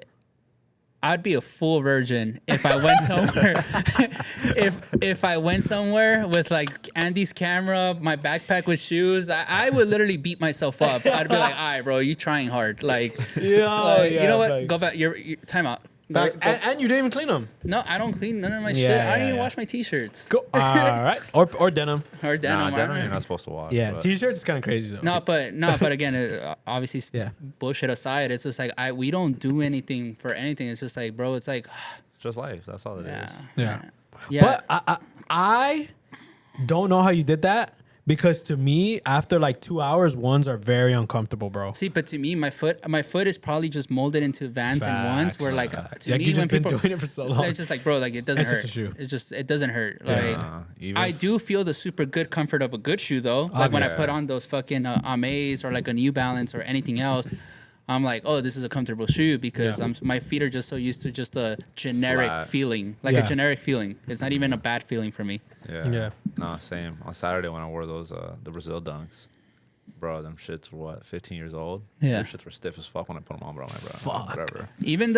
Speaker 3: I'd be a full virgin if I went somewhere. if I went somewhere with like Andy's camera, my backpack with shoes, I would literally beat myself up. I'd be like, all right, bro, you trying hard. Like,
Speaker 2: Yeah,
Speaker 3: like,
Speaker 2: yeah,
Speaker 3: you know what?
Speaker 2: facts.
Speaker 3: Go back. Your time out. Go-
Speaker 2: Facts.
Speaker 3: go-
Speaker 2: And you didn't even clean them.
Speaker 3: no, I don't clean none of my
Speaker 2: Yeah,
Speaker 3: shit. I
Speaker 2: yeah,
Speaker 3: don't even
Speaker 2: yeah.
Speaker 3: wash my t-shirts.
Speaker 2: Go. All right. Or denim.
Speaker 3: Or denim.
Speaker 4: Nah,
Speaker 3: I
Speaker 4: denim
Speaker 3: don't-
Speaker 4: you're not supposed to wash.
Speaker 2: Yeah,
Speaker 4: but-
Speaker 2: t-shirts is kind of crazy though.
Speaker 3: but again, obviously,
Speaker 2: Yeah.
Speaker 3: bullshit aside, it's just like we don't do anything for anything. It's just like, bro, it's like,
Speaker 4: It's just life. That's all it is.
Speaker 3: yeah,
Speaker 2: Yeah.
Speaker 3: yeah.
Speaker 2: But I don't know how you did that because to me, after like 2 hours, ones are very uncomfortable, bro.
Speaker 3: See, but to me, my foot is probably just molded into Vans and ones. Where like to
Speaker 2: Like,
Speaker 3: me,
Speaker 2: you just
Speaker 3: when
Speaker 2: been
Speaker 3: people
Speaker 2: doing it for so long.
Speaker 3: it's just like, bro, like it doesn't
Speaker 2: It's
Speaker 3: hurt.
Speaker 2: just a shoe.
Speaker 3: It doesn't hurt. Like
Speaker 4: Even
Speaker 3: I do feel the super good comfort of a good shoe though. Like when I
Speaker 2: Obviously.
Speaker 3: put on those fucking Ames or like a New Balance or anything else. I'm like, oh, this is a comfortable shoe because
Speaker 2: Yeah.
Speaker 3: my feet are just so used to just a generic
Speaker 4: Flat.
Speaker 3: feeling, like
Speaker 2: Yeah.
Speaker 3: a generic feeling. It's not even a bad feeling for me.
Speaker 4: Yeah.
Speaker 2: Yeah.
Speaker 4: Nah, same. On Saturday when I wore those the Brazil dunks, bro, them shits were what, 15 years old?
Speaker 3: Yeah.
Speaker 4: Them shits were stiff as fuck when I put them on, bro. I'm like, bro, whatever.
Speaker 3: Even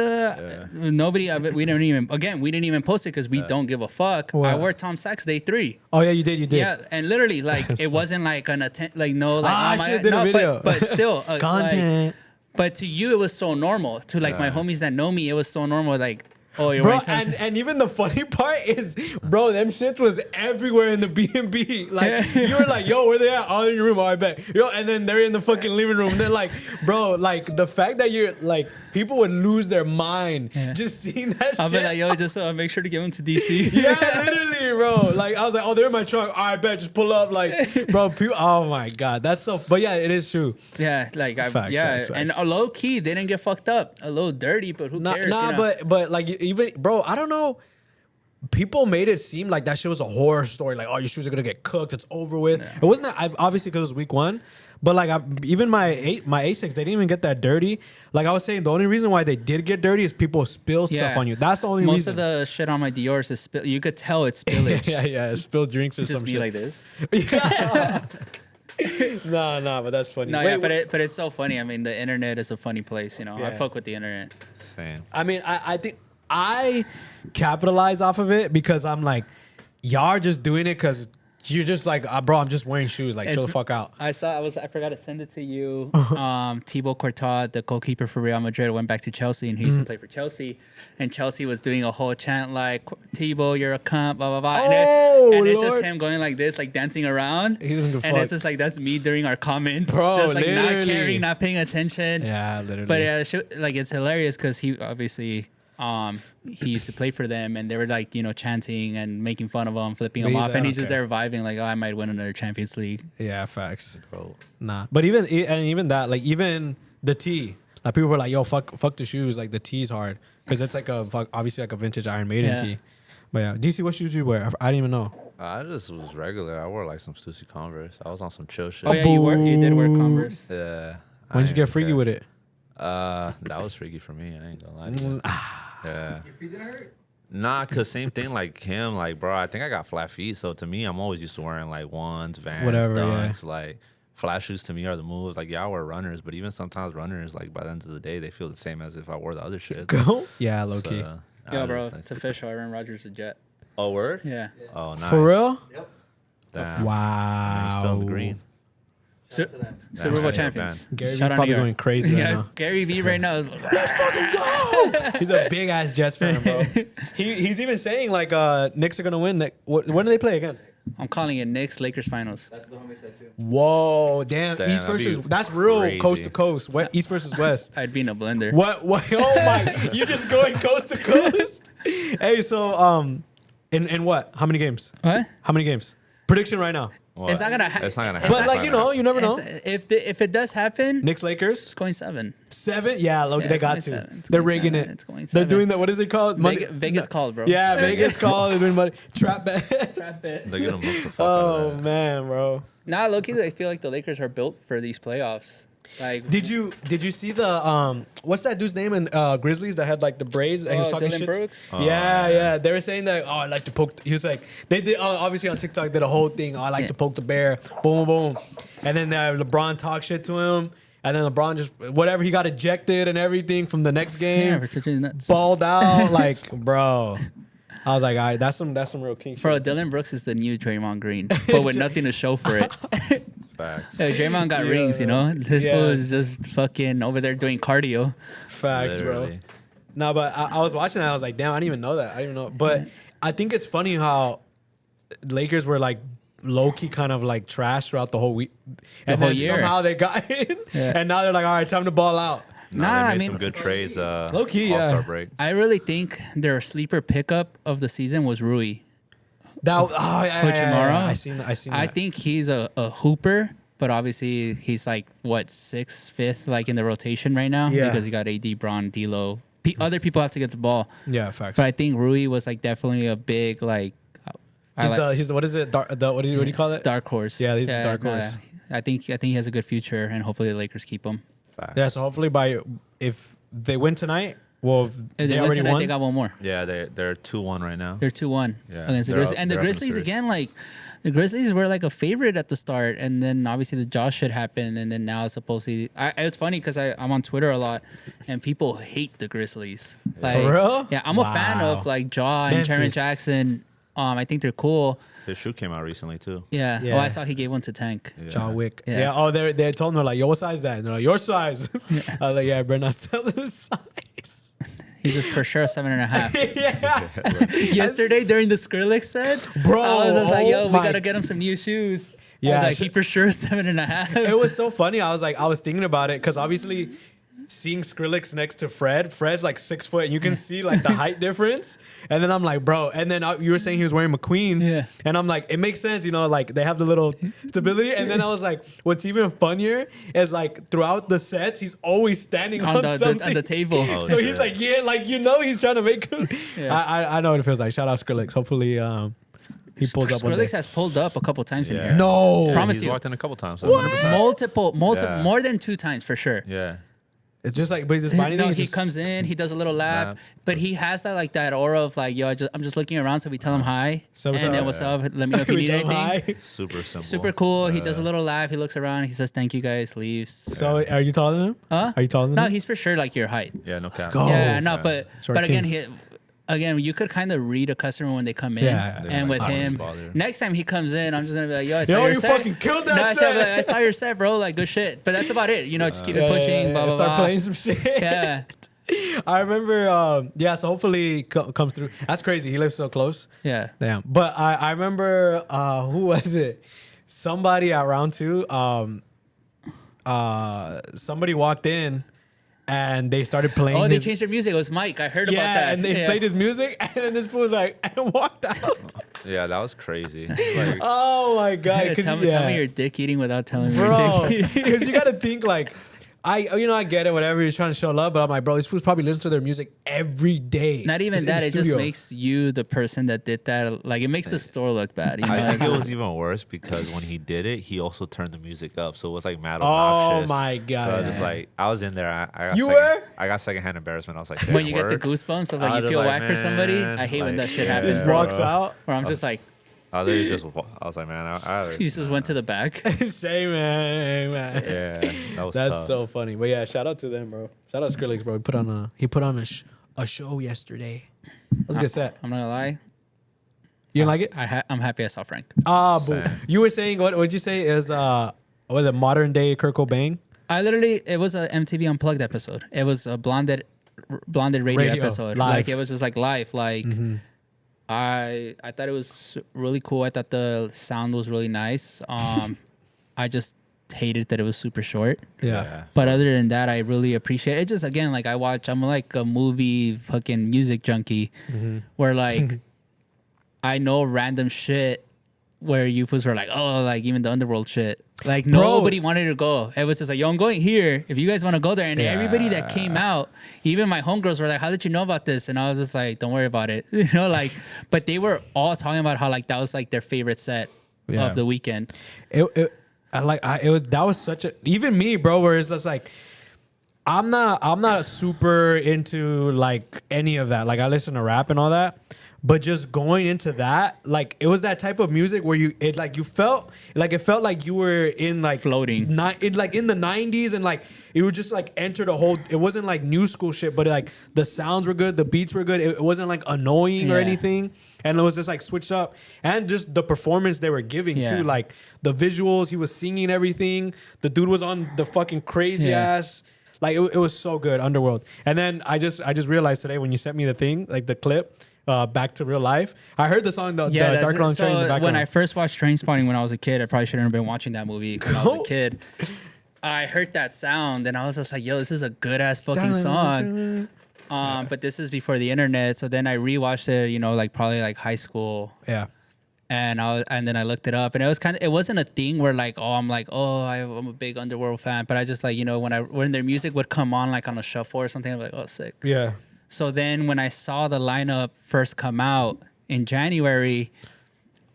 Speaker 3: nobody of it, we didn't even post it because we don't give a fuck.
Speaker 2: Wow.
Speaker 3: I wore Tom Sachs day 3.
Speaker 2: Oh yeah, you did.
Speaker 3: Yeah, and literally like it wasn't like an attempt, like no, like
Speaker 2: Ah,
Speaker 3: oh
Speaker 2: I should've did a video.
Speaker 3: but still like,
Speaker 2: Content.
Speaker 3: but to you, it was so normal. To like my homies that know me, it was so normal. Like, oh, you're
Speaker 2: Bro,
Speaker 3: wearing Tom Sachs.
Speaker 2: and even the funny part is, bro, them shit was everywhere in the B&B. Like, you were like, yo, where they at? Oh, in your room. Oh, I bet. Yo, and then they're in the fucking living room. They're like, bro, like, the fact that you're, like, people would lose their mind just seeing that
Speaker 3: I'll
Speaker 2: shit.
Speaker 3: be like, yo, just make sure to give them to DC.
Speaker 2: Yeah, literally, bro. Like, I was like, oh, they're in my truck. I bet, just pull up. Like, bro, people, oh my God. That's so, but yeah, it is true.
Speaker 3: Yeah, like
Speaker 2: Facts, facts,
Speaker 3: and
Speaker 2: facts.
Speaker 3: a low key, they didn't get fucked up. A little dirty, but who cares?
Speaker 2: Nah,
Speaker 3: you know?
Speaker 2: but like even bro, I don't know. People made it seem like that shit was a horror story. Like, oh, your shoes are gonna get cooked. It's over with. It wasn't that. Obviously, because it was week 1. But like, even my Asics, they didn't even get that dirty. Like I was saying, the only reason why they did get dirty is people spill stuff on you. That's the only
Speaker 3: Most
Speaker 2: reason.
Speaker 3: of the shit on my Dior's is spill. You could tell it's spillage.
Speaker 2: yeah, spilled drinks or
Speaker 3: Just
Speaker 2: some
Speaker 3: be
Speaker 2: shit.
Speaker 3: like this.
Speaker 2: Nah, but that's funny.
Speaker 3: No,
Speaker 2: Wait,
Speaker 3: yeah, but it's so funny. I mean, the internet is a funny place. You know, I
Speaker 2: Yeah.
Speaker 3: fuck with the internet.
Speaker 4: Same.
Speaker 2: I mean, I think I capitalize off of it because I'm like, y'all are just doing it because you're just like, bro, I'm just wearing shoes. Like, chill
Speaker 3: It's-
Speaker 2: the fuck out.
Speaker 3: I forgot to send it to you. Thibaut Courtois, the goalkeeper for Real Madrid, went back to Chelsea, and he used to play for Chelsea. And Chelsea was doing a whole chant like, Thibaut, you're a cunt, blah, blah, blah. And it's just
Speaker 2: Lord.
Speaker 3: him going like this, like dancing around.
Speaker 2: He doesn't give a
Speaker 3: And
Speaker 2: fuck.
Speaker 3: it's just like, that's me during our comments.
Speaker 2: Bro,
Speaker 3: just like not
Speaker 2: literally.
Speaker 3: caring, not paying attention.
Speaker 2: Yeah, literally.
Speaker 3: But like, it's hilarious because he obviously... he used to play for them, and they were like, chanting and making fun of him, flipping
Speaker 2: But
Speaker 3: him
Speaker 2: he's
Speaker 3: off,
Speaker 2: like,
Speaker 3: and
Speaker 2: I
Speaker 3: he's
Speaker 2: don't
Speaker 3: just there vibing, like, oh, I might win another Champions League.
Speaker 2: Yeah, facts.
Speaker 4: Bro.
Speaker 2: Nah, but even that, like even the tee, like people were like, "Yo, fuck the shoes." Like the tee's hard because it's like obviously like a vintage Iron Maiden
Speaker 3: Yeah.
Speaker 2: tee. But yeah, DC, what shoes you wear? I didn't even know.
Speaker 4: I just was regular. I wore like some Stussy Converse. I was on some chill shit.
Speaker 3: Oh yeah, you did wear Converse.
Speaker 4: Yeah.
Speaker 2: When'd you get freaky with it?
Speaker 4: That was freaky for me. I ain't gonna lie to you. Yeah.
Speaker 1: Your feet didn't hurt?
Speaker 4: Nah, cause same thing like him, like bro, I think I got flat feet. So to me, I'm always used to wearing like ones, Vans,
Speaker 2: Whatever, yeah.
Speaker 4: Dunks. Like flat shoes to me are the moves. Like yeah, I wear runners, but even sometimes runners, like by the end of the day, they feel the same as if I wore the other shit.
Speaker 2: Go. Yeah, low key.
Speaker 3: Yo, bro, it's official. Aaron Rodgers a Jet.
Speaker 4: Oh word?
Speaker 3: Yeah.
Speaker 4: Oh nice.
Speaker 2: For real?
Speaker 1: Yep.
Speaker 4: Damn.
Speaker 2: Wow.
Speaker 4: He's still in the green.
Speaker 3: Super
Speaker 1: to that.
Speaker 3: Bowl
Speaker 4: Yeah,
Speaker 3: champions.
Speaker 2: Gary Vee
Speaker 3: Shout out
Speaker 2: probably
Speaker 3: New York.
Speaker 2: going crazy right
Speaker 3: Yeah,
Speaker 2: now.
Speaker 3: Gary Vee right now is like,
Speaker 2: He's a big ass Jets fan, bro. He's even saying like Knicks are gonna win. When do they play again?
Speaker 3: I'm calling it Knicks Lakers finals.
Speaker 1: That's the homie said too.
Speaker 2: Whoa, damn!
Speaker 4: Damn,
Speaker 2: East
Speaker 4: that'd be
Speaker 2: versus that's real
Speaker 4: crazy.
Speaker 2: coast to coast. East versus West.
Speaker 3: I'd be in a blender.
Speaker 2: What? Oh my! You just going coast to coast? Hey, so in what? How many games?
Speaker 3: What?
Speaker 2: How many games? Prediction right now.
Speaker 4: What?
Speaker 3: It's not gonna happen.
Speaker 4: It's not gonna happen.
Speaker 2: But like you never know.
Speaker 3: If it does happen,
Speaker 2: Knicks Lakers
Speaker 3: it's going 7.
Speaker 2: 7. Yeah, look,
Speaker 3: Yeah,
Speaker 2: they
Speaker 3: it's
Speaker 2: got
Speaker 3: going
Speaker 2: to.
Speaker 3: 7. It's
Speaker 2: They're
Speaker 3: going
Speaker 2: rigging
Speaker 3: 7.
Speaker 2: it.
Speaker 3: It's going
Speaker 2: They're
Speaker 3: 7.
Speaker 2: doing that. What is it called?
Speaker 3: Vegas called, bro.
Speaker 2: Yeah, Vegas call. They're doing money trap bet.
Speaker 3: Trap bet.
Speaker 4: They're gonna look the fuck out
Speaker 2: Oh
Speaker 4: of that.
Speaker 2: man, bro.
Speaker 3: Nah, low-key, I feel like the Lakers are built for these playoffs. Like,
Speaker 2: Did you see the what's that dude's name in Grizzlies that had like the braids and he was talking
Speaker 3: Dylan
Speaker 2: shit?
Speaker 3: Brooks?
Speaker 2: Yeah. They were saying that, oh, I like to poke. He was like, they did obviously on TikTok did a whole thing. Oh, I like to poke the bear. Boom, boom. And then LeBron talked shit to him. And then LeBron just whatever, he got ejected and everything from the next
Speaker 3: Yeah,
Speaker 2: game.
Speaker 3: for touching his nuts.
Speaker 2: Balled out, like, bro. I was like, all right, that's some real king shit.
Speaker 3: Bro, Dylan Brooks is the new Draymond Green, but with nothing to show for it.
Speaker 4: Facts.
Speaker 3: Hey, Draymond got
Speaker 2: Yeah.
Speaker 3: rings, you know? This
Speaker 2: Yeah.
Speaker 3: fool is just fucking over there doing cardio.
Speaker 2: Facts, bro.
Speaker 4: Literally.
Speaker 2: No, but I was watching that. I was like, damn, I didn't even know that. I didn't even know. But I think it's funny how Lakers were like low key kind of like trash throughout the whole week. And
Speaker 3: whole
Speaker 2: then
Speaker 3: year.
Speaker 2: somehow they got in.
Speaker 3: Yeah.
Speaker 2: And now they're like, all right, time to ball out.
Speaker 4: No,
Speaker 3: Nah,
Speaker 4: they
Speaker 3: I
Speaker 4: made
Speaker 3: mean-
Speaker 4: some good trades.
Speaker 2: Low key, yeah.
Speaker 4: All-Star break.
Speaker 3: I really think their sleeper pickup of the season was Rui.
Speaker 2: Coachimaro.
Speaker 3: Coachimaro?
Speaker 2: I seen that.
Speaker 3: I think he's a hooper, but obviously he's like, what, 6th, 5th, like in the rotation right now?
Speaker 2: Yeah.
Speaker 3: Because you got AD, Braun, D'Lo. Other people have to get the ball.
Speaker 2: Yeah, facts.
Speaker 3: But I think Rui was like definitely a big, like,
Speaker 2: He's the what is it? What do you call it?
Speaker 3: dark horse.
Speaker 2: Yeah, he's the dark horse.
Speaker 3: I think he has a good future, and hopefully the Lakers keep him.
Speaker 4: Facts.
Speaker 2: Yeah, so hopefully if they win tonight, well, if
Speaker 3: If
Speaker 2: they
Speaker 3: they win
Speaker 2: already
Speaker 3: tonight,
Speaker 2: won.
Speaker 3: they got one more.
Speaker 4: Yeah, they're 2-1 right now.
Speaker 3: They're 2-1
Speaker 4: Yeah,
Speaker 3: against the
Speaker 4: they're
Speaker 3: Grizzlies.
Speaker 4: up-
Speaker 3: And the
Speaker 4: they're up in the
Speaker 3: Grizzlies,
Speaker 4: series.
Speaker 3: again, like, the Grizzlies were like a favorite at the start, and then obviously the Josh shit happened, and then now it's supposedly. It's funny because I'm on Twitter a lot, and people hate the Grizzlies. Like,
Speaker 2: For real?
Speaker 3: Yeah, I'm a fan
Speaker 2: Wow.
Speaker 3: of like Jaw and Jaren
Speaker 2: Memphis.
Speaker 3: Jackson. I think they're cool.
Speaker 4: His shoe came out recently too.
Speaker 3: Yeah.
Speaker 2: Yeah.
Speaker 3: Oh, I saw he gave one to Tank.
Speaker 4: Yeah.
Speaker 2: John Wick.
Speaker 3: Yeah.
Speaker 2: Yeah. Oh, they told me like, yo, what size is that? And they're like, your size. I was like, yeah, bro, not telling the size.
Speaker 3: He's just for sure 7.5.
Speaker 2: Yeah.
Speaker 3: Yesterday during the Skrillex set,
Speaker 2: Bro,
Speaker 3: I was just like,
Speaker 2: oh
Speaker 3: yo, we
Speaker 2: my-
Speaker 3: gotta get him some new shoes.
Speaker 2: Yeah,
Speaker 3: I was like,
Speaker 2: sh-
Speaker 3: he for sure 7.5.
Speaker 2: It was so funny. I was thinking about it because obviously seeing Skrillex next to Fred's like 6 foot and you can see like the height difference. And then I'm like, bro. And then you were saying he was wearing McQueen's.
Speaker 3: Yeah.
Speaker 2: And I'm like, it makes sense, like they have the little stability. And then I was like, what's even funnier is like throughout the sets, he's always standing on, something.
Speaker 3: on the table.
Speaker 4: Oh,
Speaker 2: So he's
Speaker 4: shit.
Speaker 2: like, yeah, like he's trying to make him.
Speaker 3: Yeah.
Speaker 2: I know what it feels like. Shout out Skrillex. Hopefully he pulls up one day.
Speaker 3: Skrillex has pulled up a couple times in
Speaker 4: Yeah.
Speaker 3: here.
Speaker 2: No.
Speaker 3: Promise
Speaker 4: He's
Speaker 3: you.
Speaker 4: walked in a couple times. So 100%.
Speaker 3: Multiple,
Speaker 4: Yeah.
Speaker 3: more than 2 times for sure.
Speaker 4: Yeah.
Speaker 2: It's just like, but he's just finding
Speaker 3: No,
Speaker 2: it.
Speaker 3: he comes in, he does a little lap,
Speaker 4: Lap.
Speaker 3: but he has that aura of like, yo, I'm just looking around, so we tell him hi,
Speaker 2: So what's
Speaker 3: and then
Speaker 2: up?
Speaker 3: what's up? Let me know if you
Speaker 2: We
Speaker 3: need
Speaker 2: tell him
Speaker 3: anything.
Speaker 2: hi.
Speaker 4: Super simple.
Speaker 3: Super cool. He does a little laugh. He looks around. He says, "Thank you, guys." Leaves.
Speaker 2: So are you taller than him?
Speaker 3: Huh?
Speaker 2: Are you taller than
Speaker 3: No,
Speaker 2: him?
Speaker 3: he's for sure like your height.
Speaker 4: Yeah, no cap.
Speaker 2: go.
Speaker 3: Yeah, no,
Speaker 4: Yeah.
Speaker 3: but
Speaker 2: Short
Speaker 3: again,
Speaker 2: kings.
Speaker 3: again, you could kind of read a customer when they come in.
Speaker 2: Yeah.
Speaker 3: And with
Speaker 4: I
Speaker 3: him,
Speaker 4: wouldn't bother.
Speaker 3: next time he comes in, I'm just gonna be like, yo, I saw
Speaker 2: Yo,
Speaker 3: your
Speaker 2: you
Speaker 3: set.
Speaker 2: fucking killed that
Speaker 3: No, I
Speaker 2: set.
Speaker 3: said, I saw your set, bro. Like, good shit. But that's about it. You know, just keep it pushing. Blah blah
Speaker 2: Start
Speaker 3: blah.
Speaker 2: playing some shit.
Speaker 3: Yeah.
Speaker 2: I remember. So hopefully comes through. That's crazy. He lives so close.
Speaker 3: Yeah.
Speaker 2: Damn. But I remember. Who was it? Somebody at round 2. Somebody walked in. And they started playing.
Speaker 3: Oh, they changed their music. It was Mike. I heard about that.
Speaker 2: Yeah, and they played his music, and then this fool was like, and walked out.
Speaker 4: Yeah, that was crazy. Like,
Speaker 2: Oh my god!
Speaker 3: Yeah,
Speaker 2: 'Cause
Speaker 3: tell me you're dick eating without telling me
Speaker 2: bro.
Speaker 3: you're dick eating.
Speaker 2: Because you got to think like, I get it, whatever. He's trying to show love, but I'm like, bro, these fools probably listen to their music every day.
Speaker 3: Not even
Speaker 2: in
Speaker 3: that.
Speaker 2: the
Speaker 3: It just
Speaker 2: studio.
Speaker 3: makes you the person that did that. Like, it makes the store look bad. You know?
Speaker 4: I think it was even worse because when he did it, he also turned the music up, so it was like mad
Speaker 2: Oh
Speaker 4: obnoxious.
Speaker 2: my god!
Speaker 4: So I was just like, I was in there. I got
Speaker 2: You were?
Speaker 4: I got secondhand embarrassment. I was like,
Speaker 3: when you
Speaker 4: "Damn,
Speaker 3: get the
Speaker 4: work?"
Speaker 3: goosebumps of
Speaker 4: I
Speaker 3: like you
Speaker 4: was
Speaker 3: feel
Speaker 4: like,
Speaker 3: whack for somebody.
Speaker 4: man,
Speaker 3: I hate when
Speaker 4: like,
Speaker 3: that shit
Speaker 4: yeah,
Speaker 3: happens.
Speaker 2: just
Speaker 3: bro.
Speaker 2: walks out.
Speaker 3: Where I'm just like,
Speaker 4: I literally just, I was like, man,
Speaker 3: you just went to the back.
Speaker 2: Same man,
Speaker 4: yeah, that was
Speaker 2: That's
Speaker 4: tough.
Speaker 2: so funny. But yeah, shout out to them, bro. Shout out Skrillex, bro. He put on a show yesterday. That was a good set.
Speaker 3: I'm not gonna lie.
Speaker 2: You didn't like it?
Speaker 3: I'm happy I saw Frank.
Speaker 2: Boo.
Speaker 4: Same.
Speaker 2: You were saying what? What'd you say? Is was it modern day Kurt Cobain?
Speaker 3: It was a MTV Unplugged episode. It was a blonded radio episode.
Speaker 2: live.
Speaker 3: Like, it was just like live. Like, I thought it was really cool. I thought the sound was really nice. I just hated that it was super short.
Speaker 2: Yeah.
Speaker 3: But other than that, I really appreciate it. Just, again, like, I'm like a movie fucking music junkie where, like, I know random shit where you fools were like, oh, like, even the underworld shit. Like, nobody wanted to go. It was just like, yo, I'm going here if you guys want to go there. And everybody that came out, even my homegirls were like, how did you know about this? And I was just like, don't worry about it. You know, like, but they were all talking about how, like, that was, like, their favorite set of the weekend.
Speaker 2: That was such a, even me, bro, where it's just like, I'm not super into like any of that. Like, I listen to rap and all that, but just going into that, like, it was that type of music where it felt like you were in like
Speaker 3: Floating.
Speaker 2: in the 90s, and like it would just like enter the whole, it wasn't like new school shit, but like the sounds were good, the beats were good, it wasn't like annoying or
Speaker 3: Yeah.
Speaker 2: anything, and it was just like switched up, and just the performance they were giving
Speaker 3: Yeah.
Speaker 2: too, like the visuals, he was singing everything, the dude was on the fucking crazy ass. Like, it was so good, Underworld. And then I just realized today when you sent me the thing, like the clip, Back to Real Life. I heard the song, the
Speaker 3: that's
Speaker 2: Dark
Speaker 3: it.
Speaker 2: Long Train in the
Speaker 3: So
Speaker 2: background.
Speaker 3: when I first watched Trainspotting when I was a kid, I probably shouldn't have been watching that movie when I was a kid. I heard that sound and I was just like, yo, this is a good ass fucking song. But this is before the internet. So then I rewatched it, you know, like probably like high school.
Speaker 2: Yeah.
Speaker 3: And then I looked it up, and it wasn't a thing where like, oh, I'm a big Underworld fan, but I just, like, you know, when their music would come on like on a shuffle or something, I'm like, oh, sick.
Speaker 2: Yeah.
Speaker 3: So then when I saw the lineup first come out in January,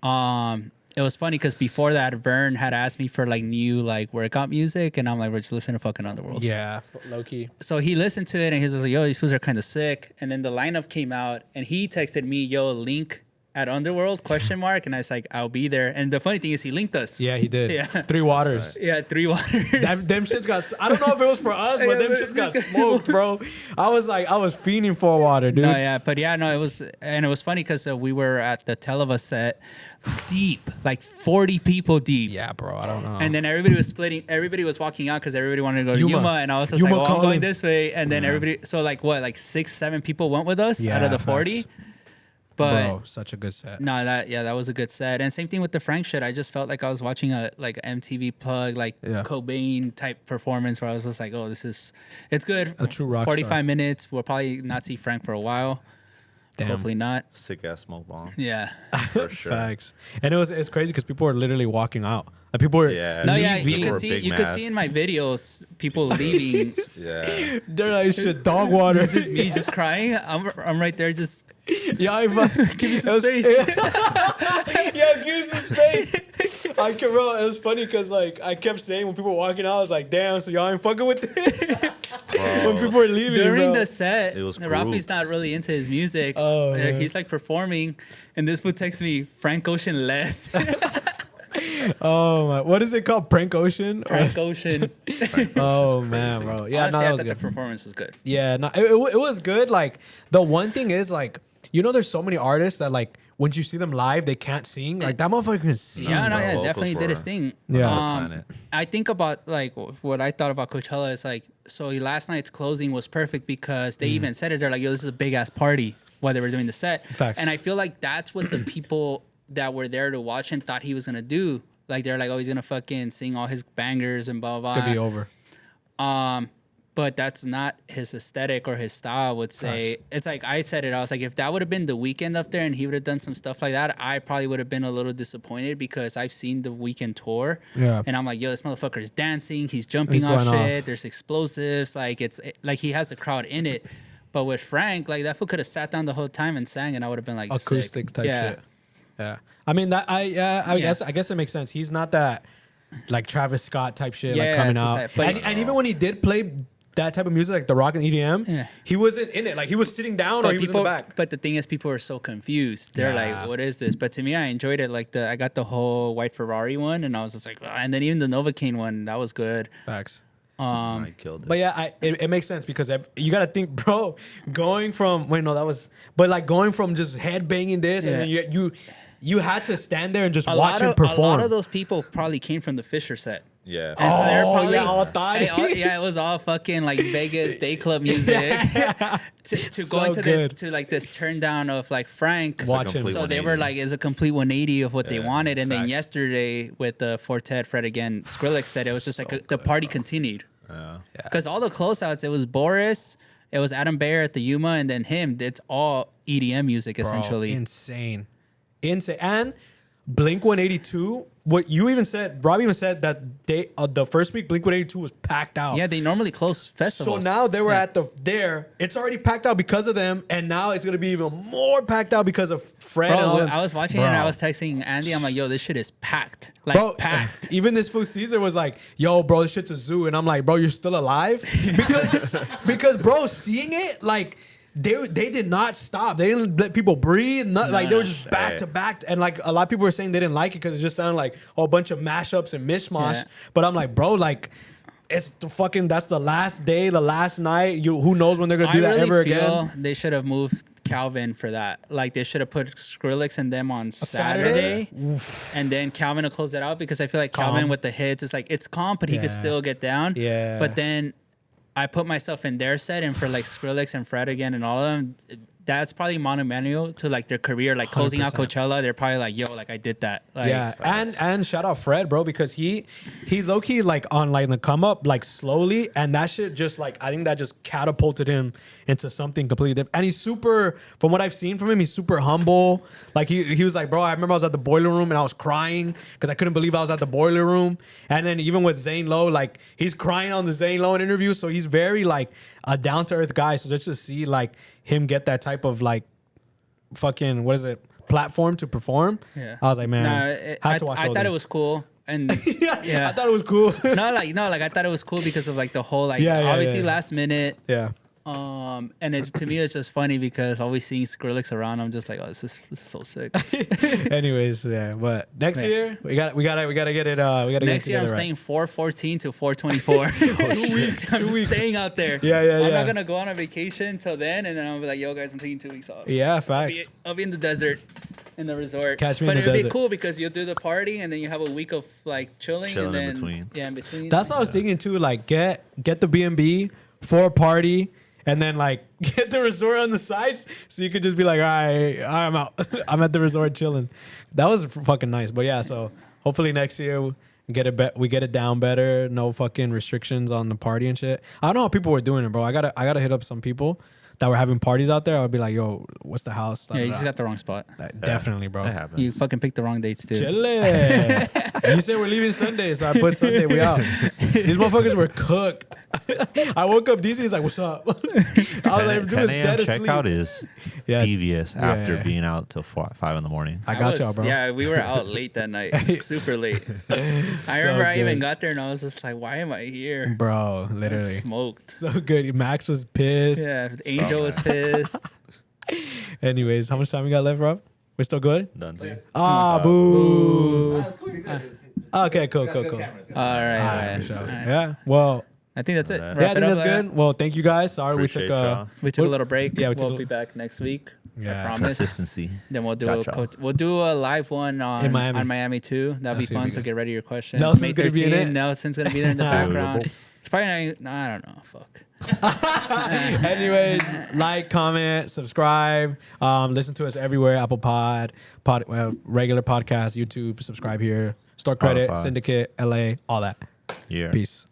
Speaker 3: it was funny because before that, Vern had asked me for like new like workout music, and I'm like, we're just listening to fucking Underworld.
Speaker 2: Yeah. Low key.
Speaker 3: So he listened to it and he was like, yo, these fools are kind of sick. And then the lineup came out and he texted me, yo, link at Underworld, ? And I was like, I'll be there. And the funny thing is he linked us.
Speaker 2: Yeah, he did.
Speaker 3: Yeah.
Speaker 2: 3 Waters.
Speaker 3: Yeah, 3 Waters.
Speaker 2: Them shits got, I don't know if it was for us, but them shits got smoked, bro. I was fiending for water, dude.
Speaker 3: No, yeah, but yeah, no, it was funny because we were at the Televa set, deep, like 40 people deep.
Speaker 2: Yeah, bro, I don't know.
Speaker 3: And then everybody was walking out because everybody wanted to go to
Speaker 2: Yuma.
Speaker 3: Yuma. And I was just
Speaker 2: Yuma
Speaker 3: like, oh, I'm
Speaker 2: calling.
Speaker 3: going this way. And then everybody, so like what, like 6-7 people went with us out of the 40.
Speaker 2: facts.
Speaker 3: But
Speaker 2: Bro, such a good set.
Speaker 3: no, that was a good set. And same thing with the Frank shit. I just felt like I was watching a like MTV plug, like Cobain type performance where I was just like, oh, it's good.
Speaker 2: A true rock
Speaker 3: 45
Speaker 2: star.
Speaker 3: minutes. We'll probably not see Frank for a while.
Speaker 2: Damn.
Speaker 3: Hopefully not.
Speaker 4: Sick ass smoke bomb.
Speaker 3: Yeah.
Speaker 4: For sure.
Speaker 2: Facts. And it's crazy because people are literally walking out. Like, people are
Speaker 3: No, yeah,
Speaker 2: leaving.
Speaker 3: you
Speaker 4: were
Speaker 3: can see
Speaker 4: big
Speaker 3: you can
Speaker 4: mad.
Speaker 3: see in my videos people leaving.
Speaker 4: Yeah.
Speaker 2: They're like, shit, dog water.
Speaker 3: It's just me just crying. I'm right there just
Speaker 2: Yeah, give me some space. Yeah, give me some space. I can, bro. It was funny because like I kept saying when people were walking out, I was like, damn, so y'all ain't fucking with this. When people were leaving,
Speaker 3: during
Speaker 2: bro.
Speaker 3: the set.
Speaker 4: It was
Speaker 3: Rafi's
Speaker 4: groups.
Speaker 3: not really into his music.
Speaker 2: Oh, man.
Speaker 3: He's like performing, and this would text me Frank Ocean less.
Speaker 2: Oh my, what is it called? Prank Ocean?
Speaker 3: Frank Ocean.
Speaker 2: Oh man, bro. Yeah,
Speaker 3: Honestly,
Speaker 2: no,
Speaker 3: I
Speaker 2: that was
Speaker 3: thought the
Speaker 2: good.
Speaker 3: performance was good.
Speaker 2: Yeah, no, it was good. Like the one thing is like you know, there's so many artists that like once you see them live, they can't sing. Like that motherfucker can sing.
Speaker 3: Yeah, no,
Speaker 4: bro.
Speaker 3: yeah,
Speaker 4: Vocals
Speaker 3: definitely did his
Speaker 4: were
Speaker 3: thing.
Speaker 2: Yeah.
Speaker 4: Planet.
Speaker 3: I think about like what I thought about Coachella is like, so last night's closing was perfect because they even said it. They're like, yo, this is a big ass party while they were doing the set.
Speaker 2: Facts.
Speaker 3: And I feel like that's what the people that were there to watch him thought he was gonna do. Like they're like, oh, he's gonna fucking sing all his bangers and blah blah.
Speaker 2: Could be over.
Speaker 3: But that's not his aesthetic or his style. I would say it's like I said it. I was like, if that would have been the Weeknd up there and he would have done some stuff like that, I probably would have been a little disappointed because I've seen the Weeknd tour.
Speaker 2: Yeah.
Speaker 3: And I'm like, yo, this motherfucker is dancing. He's jumping
Speaker 2: He's
Speaker 3: off
Speaker 2: going
Speaker 3: shit.
Speaker 2: off.
Speaker 3: There's explosives. Like like he has the crowd in it. But with Frank, like that fool could have sat down the whole time and sang, and I would have been like
Speaker 2: Acoustic
Speaker 3: sick.
Speaker 2: type
Speaker 3: Yeah.
Speaker 2: shit. Yeah. I mean that I guess it makes sense. He's not that like Travis Scott type shit like
Speaker 3: Yeah,
Speaker 2: coming
Speaker 3: it's just
Speaker 2: out.
Speaker 3: like- but-
Speaker 2: and even when he did play that type of music like the rock and EDM,
Speaker 3: Yeah.
Speaker 2: he wasn't in it. Like he was sitting down or he was in the back.
Speaker 3: But the thing is, people are so confused. They're
Speaker 2: Yeah.
Speaker 3: like, "What is this?" But to me, I enjoyed it. Like I got the whole white Ferrari one, and I was just like, "Ah," and then even the Novocaine one, that was good.
Speaker 2: Facts.
Speaker 4: I killed it.
Speaker 2: But yeah, it makes sense because you got to think, bro, going from going from just head banging this and
Speaker 3: Yeah.
Speaker 2: then you had to stand there and just
Speaker 3: A
Speaker 2: watch him
Speaker 3: lot
Speaker 2: perform.
Speaker 3: of those people probably came from the Fisher set.
Speaker 4: Yeah.
Speaker 3: And so they're
Speaker 2: Oh,
Speaker 3: probably,
Speaker 2: yeah, all thotty.
Speaker 3: yeah, it was all fucking like Vegas day club music. to
Speaker 2: So
Speaker 3: go into
Speaker 2: good.
Speaker 3: this to like this turn down of like Frank.
Speaker 2: Watch him.
Speaker 4: complete
Speaker 3: So they were
Speaker 4: 180.
Speaker 3: like, it's a complete 180 of what they
Speaker 4: Yeah,
Speaker 3: wanted. And then
Speaker 4: facts.
Speaker 3: yesterday with the Fortet, Fred again, Skrillex said it was just like the party continued.
Speaker 4: Yeah.
Speaker 3: Because all the closeouts, it was Boris, it was Adam Bear at the Yuma, and then him. It's all EDM music
Speaker 2: Bro,
Speaker 3: essentially.
Speaker 2: insane. And Blink 182. What you even said, Rob even said that they the first week Blink 182 was packed out.
Speaker 3: Yeah, they normally close
Speaker 2: So
Speaker 3: festivals.
Speaker 2: now they were at it's already packed out because of them, and now it's gonna be even more packed out because of Fred. and all
Speaker 3: Bro,
Speaker 2: them.
Speaker 3: I was watching it and I
Speaker 2: Bro.
Speaker 3: was texting Andy. I'm like, yo, this shit is packed. Like,
Speaker 2: Bro,
Speaker 3: packed.
Speaker 2: even this fool Caesar was like, "Yo, bro, this shit's a zoo," and I'm like, "Bro, you're still alive?" Because bro, seeing it like they did not stop. They didn't let people breathe. Like they were just back to back, and like a lot of people were saying they didn't like it because it just sounded like a bunch of mashups and mishmash.
Speaker 3: Yeah.
Speaker 2: But I'm like, bro, like. It's that's the last day, the last night. Who knows when they're gonna do that ever again?
Speaker 3: They should have moved Calvin for that. Like they should have put Skrillex and them on
Speaker 2: Saturday?
Speaker 3: Saturday, and then Calvin to close it out because I feel like Calvin
Speaker 2: Calm.
Speaker 3: with the hits, it's like it's calm, but he could
Speaker 2: Yeah.
Speaker 3: still get down.
Speaker 2: Yeah.
Speaker 3: But then I put myself in their set, and for like Skrillex and Fred again and all of them, that's probably monumental to like their career. Like closing out
Speaker 2: 100%.
Speaker 3: Coachella, they're probably like, yo, like I did that. Like,
Speaker 2: Yeah, and shout out Fred, bro, because he's low key like on like the come up like slowly, and that shit just like I think that just catapulted him into something completely different. And he's super, from what I've seen from him, he's super humble. Like he was like, bro, I remember I was at the boiler room and I was crying because I couldn't believe I was at the boiler room. And then even with Zane Lowe, like he's crying on the Zane Lowe interview, so he's very like a down to earth guy. So just to see like him get that type of like fucking platform to perform.
Speaker 3: Yeah.
Speaker 2: I was like, man,
Speaker 3: I thought it was cool. And
Speaker 2: yeah, I thought it was cool.
Speaker 3: no, like I thought it was cool because of like the whole like
Speaker 2: Yeah,
Speaker 3: obviously
Speaker 2: yeah.
Speaker 3: last minute.
Speaker 2: Yeah.
Speaker 3: And it's to me it's just funny because always seeing Skrillex around, I'm just like, oh, this is so sick.
Speaker 2: Anyways, yeah. But next
Speaker 3: Yeah.
Speaker 2: year we gotta get it. We gotta
Speaker 3: Next
Speaker 2: get it
Speaker 3: year I'm
Speaker 2: together,
Speaker 3: staying 4/14 to 4/24. 2 weeks. I'm staying out there.
Speaker 2: Yeah, yeah,
Speaker 3: I'm
Speaker 2: yeah.
Speaker 3: not gonna go on a vacation until then, and then I'll be like, yo guys, I'm taking 2 weeks off.
Speaker 2: Yeah, facts.
Speaker 3: I'll be in the desert, in the resort.
Speaker 2: Catch me
Speaker 3: but
Speaker 2: in the
Speaker 3: it'll be
Speaker 2: desert.
Speaker 3: cool because you'll do the party and then you have a week of like chilling
Speaker 4: Chilling
Speaker 3: and
Speaker 4: in
Speaker 3: then
Speaker 4: between.
Speaker 3: Yeah, in between.
Speaker 2: That's what I was thinking too. Like get the B&B for a party, and then like get the resort on the sides, so you could just be like, all right, I'm out. I'm at the resort chilling. That was fucking nice. But yeah, so hopefully next year we get it down better. No fucking restrictions on the party and shit. I don't know how people were doing it, bro. I gotta hit up some people that were having parties out there. I would be like, yo, what's the house?
Speaker 3: Yeah, you just got the wrong spot.
Speaker 2: Definitely, bro.
Speaker 4: That happens.
Speaker 3: You fucking picked the wrong dates too.
Speaker 2: Chile. You said we're leaving Sunday, so I put Sunday. We out. These motherfuckers were cooked. I woke up. DC is like, "What's up?" I was like, "Dude,
Speaker 4: 10
Speaker 2: it's
Speaker 4: a.m.
Speaker 2: dead asleep."
Speaker 4: checkout is
Speaker 2: Yeah.
Speaker 4: devious after
Speaker 2: Yeah.
Speaker 4: being out till 5 in the morning.
Speaker 2: I got y'all, bro.
Speaker 3: Yeah, we were out late that night, super late. I remember I even got there and I was just like, "Why am I here?"
Speaker 2: Bro,
Speaker 3: I
Speaker 2: literally
Speaker 3: smoked.
Speaker 2: so good. Max was pissed.
Speaker 3: Yeah, Angel was pissed.
Speaker 2: Anyways, how much time we got left, Rob? We're still good.
Speaker 4: Done. See?
Speaker 2: Ah, boo.
Speaker 1: That's cool. You're good.
Speaker 2: Okay, cool.
Speaker 1: Good cameras.
Speaker 3: All right, all
Speaker 2: Ah,
Speaker 3: right.
Speaker 2: for sure.
Speaker 3: All right.
Speaker 2: Yeah. Well,
Speaker 3: I think that's it.
Speaker 4: Yeah,
Speaker 3: Wrap
Speaker 2: yeah, I
Speaker 3: it
Speaker 2: think
Speaker 3: up
Speaker 2: that's
Speaker 3: like
Speaker 2: good. Well, thank you guys. Sorry
Speaker 4: Appreciate
Speaker 2: we took
Speaker 4: y'all.
Speaker 3: We took a little break.
Speaker 2: Yeah, we
Speaker 3: we'll
Speaker 2: took a-
Speaker 3: be back next week.
Speaker 2: Yeah.
Speaker 3: I promise.
Speaker 4: Consistency.
Speaker 3: Then we'll do
Speaker 4: Gotcha.
Speaker 3: we'll do a live one on
Speaker 2: Miami.
Speaker 3: too. That'll be
Speaker 2: That's gonna
Speaker 3: fun.
Speaker 2: be
Speaker 3: So
Speaker 2: good.
Speaker 3: get ready your questions.
Speaker 2: Nelson's
Speaker 3: May
Speaker 2: gonna be in
Speaker 3: 13,
Speaker 2: it?
Speaker 3: Nelson's gonna be there in the background. It's probably not, I don't know. Fuck.
Speaker 2: Anyways, like, comment, subscribe. Listen to us everywhere. Apple regular podcast, YouTube. Subscribe here. Store Credit,
Speaker 4: Spotify.
Speaker 2: Syndicate, LA, all that.
Speaker 4: Yeah.
Speaker 2: Peace.